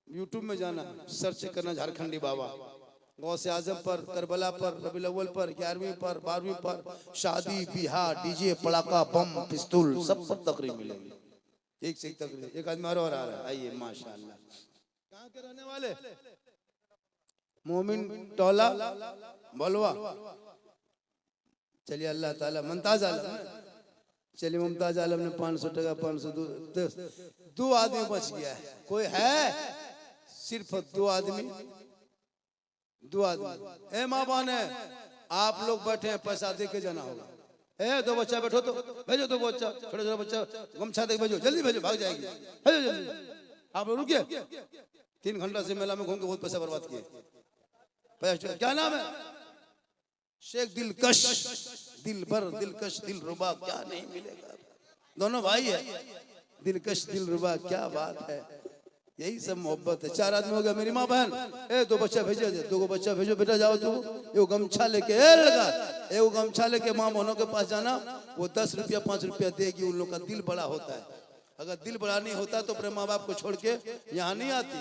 [SPEAKER 1] यूट्यूब में जाना, सर्च करना झारखंडी बाबा, गौसे आजम पर, करबला पर, रबीउल अव्वल पर, 11वीं पर, 12वीं पर, शादी बिहार, डीजे पड़ाका बम पिस्तौल सब पर तकरीर मिलेगी। एक से एक तकरीर। एक आदमी और आ रहा है, आइए माशाअल्लाह। कहाँ के रहने वाले? मोमिन टोला बलवा। चलिए अल्लाह ताला, मुमताज आलम, चलिए मुमताज आलम ने 500 टका, 502 आदमी बच गया है। कोई है? सिर्फ 2 आदमी, 2 आदमी। ए माँ बहन है, आप लोग बैठे हैं, पैसा दे के जाना होगा। ए 2 बच्चा बैठो तो भेजो, 2 बच्चा, छोटे छोटे बच्चा गमछा दे भेजो, जल्दी भेजो, भाग जाएगी, भेजो जल्दी। आप लोग रुकिए, 3 घंटा से मेला में घूम के बहुत पैसा बर्बाद किए। क्या नाम है? शेख दिलकश, दिलबर, दिलकश, दिलरुबा, क्या नहीं मिलेगा। दोनों भाई है, दिलकश दिलरुबा, क्या बात है। यही सब मोहब्बत है। 4 आदमी हो गया। मेरी माँ बहन, ए 2 बच्चा भेजो, 2 बच्चा भेजो बेटा, जाओ तू ये गमछा लेके, ए वो गमछा लेके माँ बहनों के पास जाना। वो 10 रुपया 5 रुपया देगी। उन लोग का दिल बड़ा होता है। अगर दिल बड़ा नहीं होता तो अपने माँ बाप को छोड़ के यहाँ नहीं आती।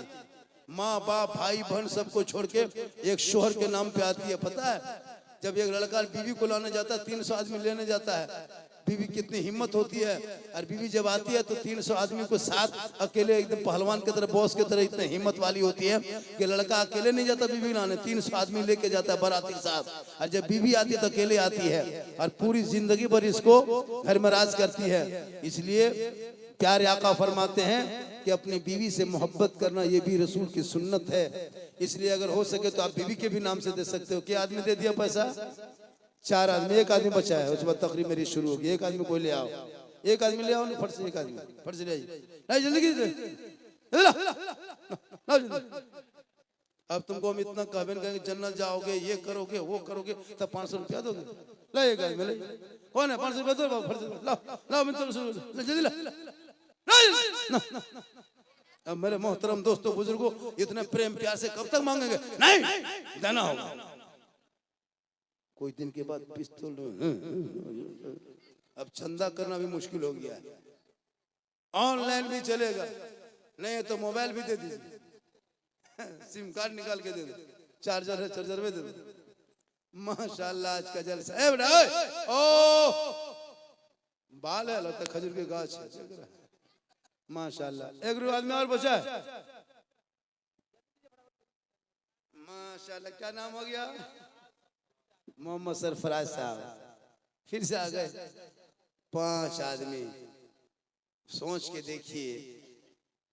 [SPEAKER 1] माँ बाप भाई बहन सबको छोड़ के एक शोहर के नाम पे आती है। पता है, जब एक लड़का बीवी को लाने जाता है, 300 आदमी लेने जाता है, बीवी कितनी हिम्मत होती है। और बीवी जब आती है तो 300 आदमी को साथ अकेले, एकदम पहलवान की तरह, बॉस की तरह इतनी हिम्मत वाली होती है कि लड़का अकेले नहीं जाता बीवी लाने, 300 आदमी लेके जाता है बाराती के साथ। और जब बीवी आती है तो अकेले आती है और पूरी जिंदगी भर इसको घर में राज करती है। इसलिए प्यारे आका फरमाते हैं कि अपनी बीवी से मोहब्बत करना ये भी रसूल की सुन्नत है। इसलिए अगर हो सके तो आप बीवी के भी नाम से दे सकते हो। क्या आदमी दे दिया पैसा? 4 आदमी, एक आदमी बचा है। उसके बाद तकरीर मेरी शुरू होगी। एक आदमी कोई ले आओ, एक आदमी ले आओ, फट से एक आदमी, फट से ले आइए, नहीं जल्दी अब तुमको हम इतना कहबे कहेंगे जन्नत जाओगे, ये करोगे, वो करोगे, तब 500 रुपया दोगे? लाइएगा मिले कौन है 500 रुपया दो, लाओ जल्दी ला। अब मेरे मोहतरम दोस्तों बुजुर्गों, इतने प्रेम प्यार से कब तक मांगेंगे? नहीं देना होगा। कोई दिन के बाद पिस्तौल, अब चंदा करना भी मुश्किल हो गया है। ऑनलाइन भी चलेगा, नहीं तो मोबाइल भी दे दीजिए, सिम कार्ड निकाल के दे दो, चार्जर है चार्जर में दे दो। माशाल्लाह आज का जलसा है बेटा। ओ बाल है, लगता खजूर के गाछ है माशाल्लाह। एक आदमी और बचा है माशाल्लाह। क्या नाम हो गया? मोहम्मद सरफराज साहब। फिर से आ गए 5 आदमी। सोच के देखिए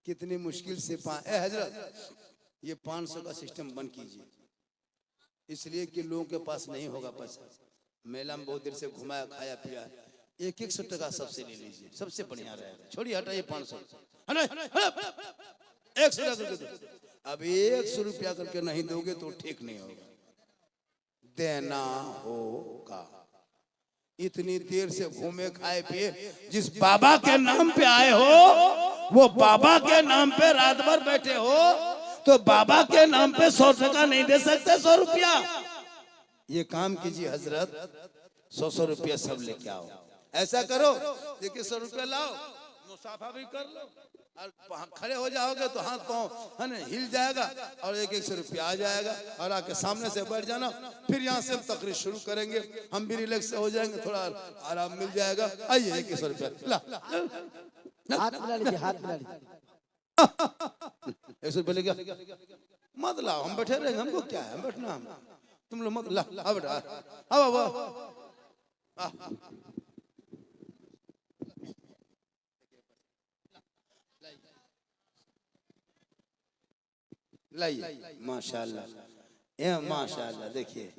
[SPEAKER 1] कितनी मुश्किल से हजरत ये 500 का सिस्टम बंद कीजिए, इसलिए कि लोगों के पास नहीं होगा पैसा। मेला में बहुत देर से घुमाया, खाया पिया, 100 टका सबसे ले लीजिए, सबसे बढ़िया रहेगा। छोड़िए हटाइए 500, 100 करके दो। अब 100 रुपया करके नहीं दोगे तो ठीक नहीं होगा, देना होगा। इतनी देर से घूमे खाए पिए, जिस बाबा के नाम पे आए हो वो बाबा के नाम पे रात भर बैठे हो, तो बाबा के नाम पे 100 टका नहीं दे सकते, 100 रुपया। ये काम कीजिए हजरत, 100 रुपया सब लेके आओ। ऐसा करो देखिए 100 रुपया लाओ, मुसाफा भी कर लो, और खड़े हो जाओगे तो हाथ पांव है ना हिल जाएगा, और 100 रुपया आ जाएगा। और आके सामने से बैठ जाना, फिर यहाँ से हम तकरीर शुरू करेंगे, हम भी रिलैक्स हो जाएंगे, थोड़ा आराम मिल जाएगा। आइए 100 रुपया ला,
[SPEAKER 2] हाथ मिला लीजिए, हाथ मिला लीजिए।
[SPEAKER 1] 100 रुपया लेके मत लाओ, हम बैठे रहेंगे, हमको क्या है, हम बैठना, हम तुम लोग मत ला बेटा। लाइए माशाल्लाह, ये माशाल्लाह। देखिए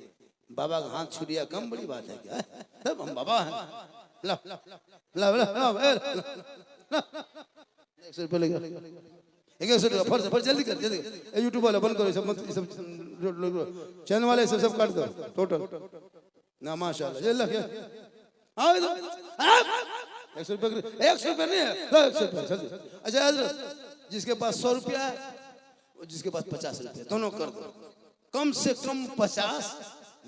[SPEAKER 1] बाबा का हाथ छू लिया, कम बड़ी बात है क्या? तब हम बाबा हैं। ला ला ला ला 100 रुपया लेके 100 रुपया फट जल्दी कर, जल्दी। यूट्यूब वाला बंद करो, सब चैनल वाले सब काट दो टोटल ना। माशाल्लाह ये ला 100 रुपया, 100 रुपया नहीं है, 100 रुपया। अच्छा जिसके पास 100 रुपया है, जिसके पास 50 रुपया, दोनों कर दो। कम से कम 50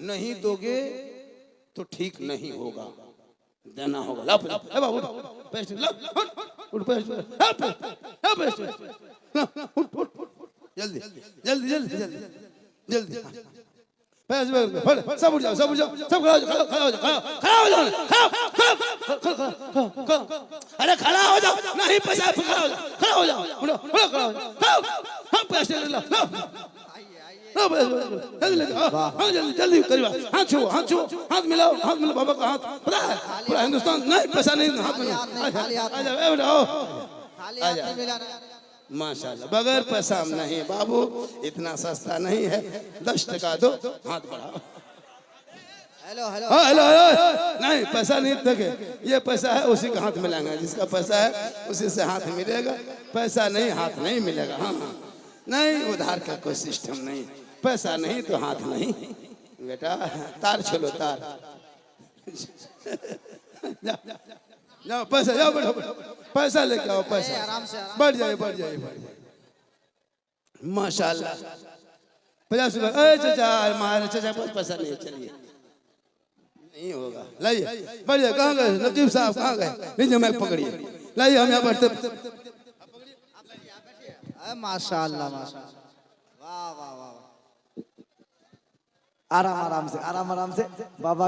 [SPEAKER 1] नहीं दोगे तो ठीक नहीं होगा, देना होगा। ला बाबू पैसे ला, उठ पैसे, जल्दी जल्दी जल्दी जल्दी जल्दी पैसे सब उठ जाओ, सब उठ जाओ, सब खड़ा हो जाओ, खड़ा हो जाओ, खड़ा हो जाओ, अरे खड़ा हो जाओ, नहीं पैसा खड़ा हो जाओ, खड़ा हो जाओ, खड़ा हो जाओ, हम पैसे ले लो, जल्दी जल्दी करिए, हाथ छुओ, हाथ मिलाओ, बाबा का हाथ। पता है पूरा हिंदुस्तान नहीं पैसा नहीं, हाथ मिलाओ, आ जाओ। माशाल्लाह बगैर पैसा हम नहीं बाबू, इतना सस्ता नहीं है। 10 टका दो, हाथ बढ़ाओ।
[SPEAKER 2] हेलो हेलो
[SPEAKER 1] हेलो नहीं पैसा नहीं देंगे, ये पैसा है उसी का हाथ मिलाएंगे, जिसका पैसा है उसी से हाथ मिलेगा। पैसा नहीं हाथ नहीं मिलेगा। हाँ नहीं, उधार का कोई सिस्टम नहीं, पैसा नहीं तो हाथ नहीं। बेटा तार छोलो, तार जाओ, पैसा जाओ, बैठो, पैसा लेके आओ, पैसा बढ़ जाए, बढ़ जाए। माशाल्लाह 50 रुपया। चाचा हमारे चाचा बहुत पैसा नहीं है, चलिए नहीं होगा, लाइए बढ़ जाए। कहाँ गए नकीब साहब, कहाँ गए? लीजिए मैं पकड़िए, लाइए हम यहाँ बैठते।
[SPEAKER 2] माशाल्लाह माशाल्लाह, वाह वाह वाह। आराम आराम से, आराम आराम से बाबा।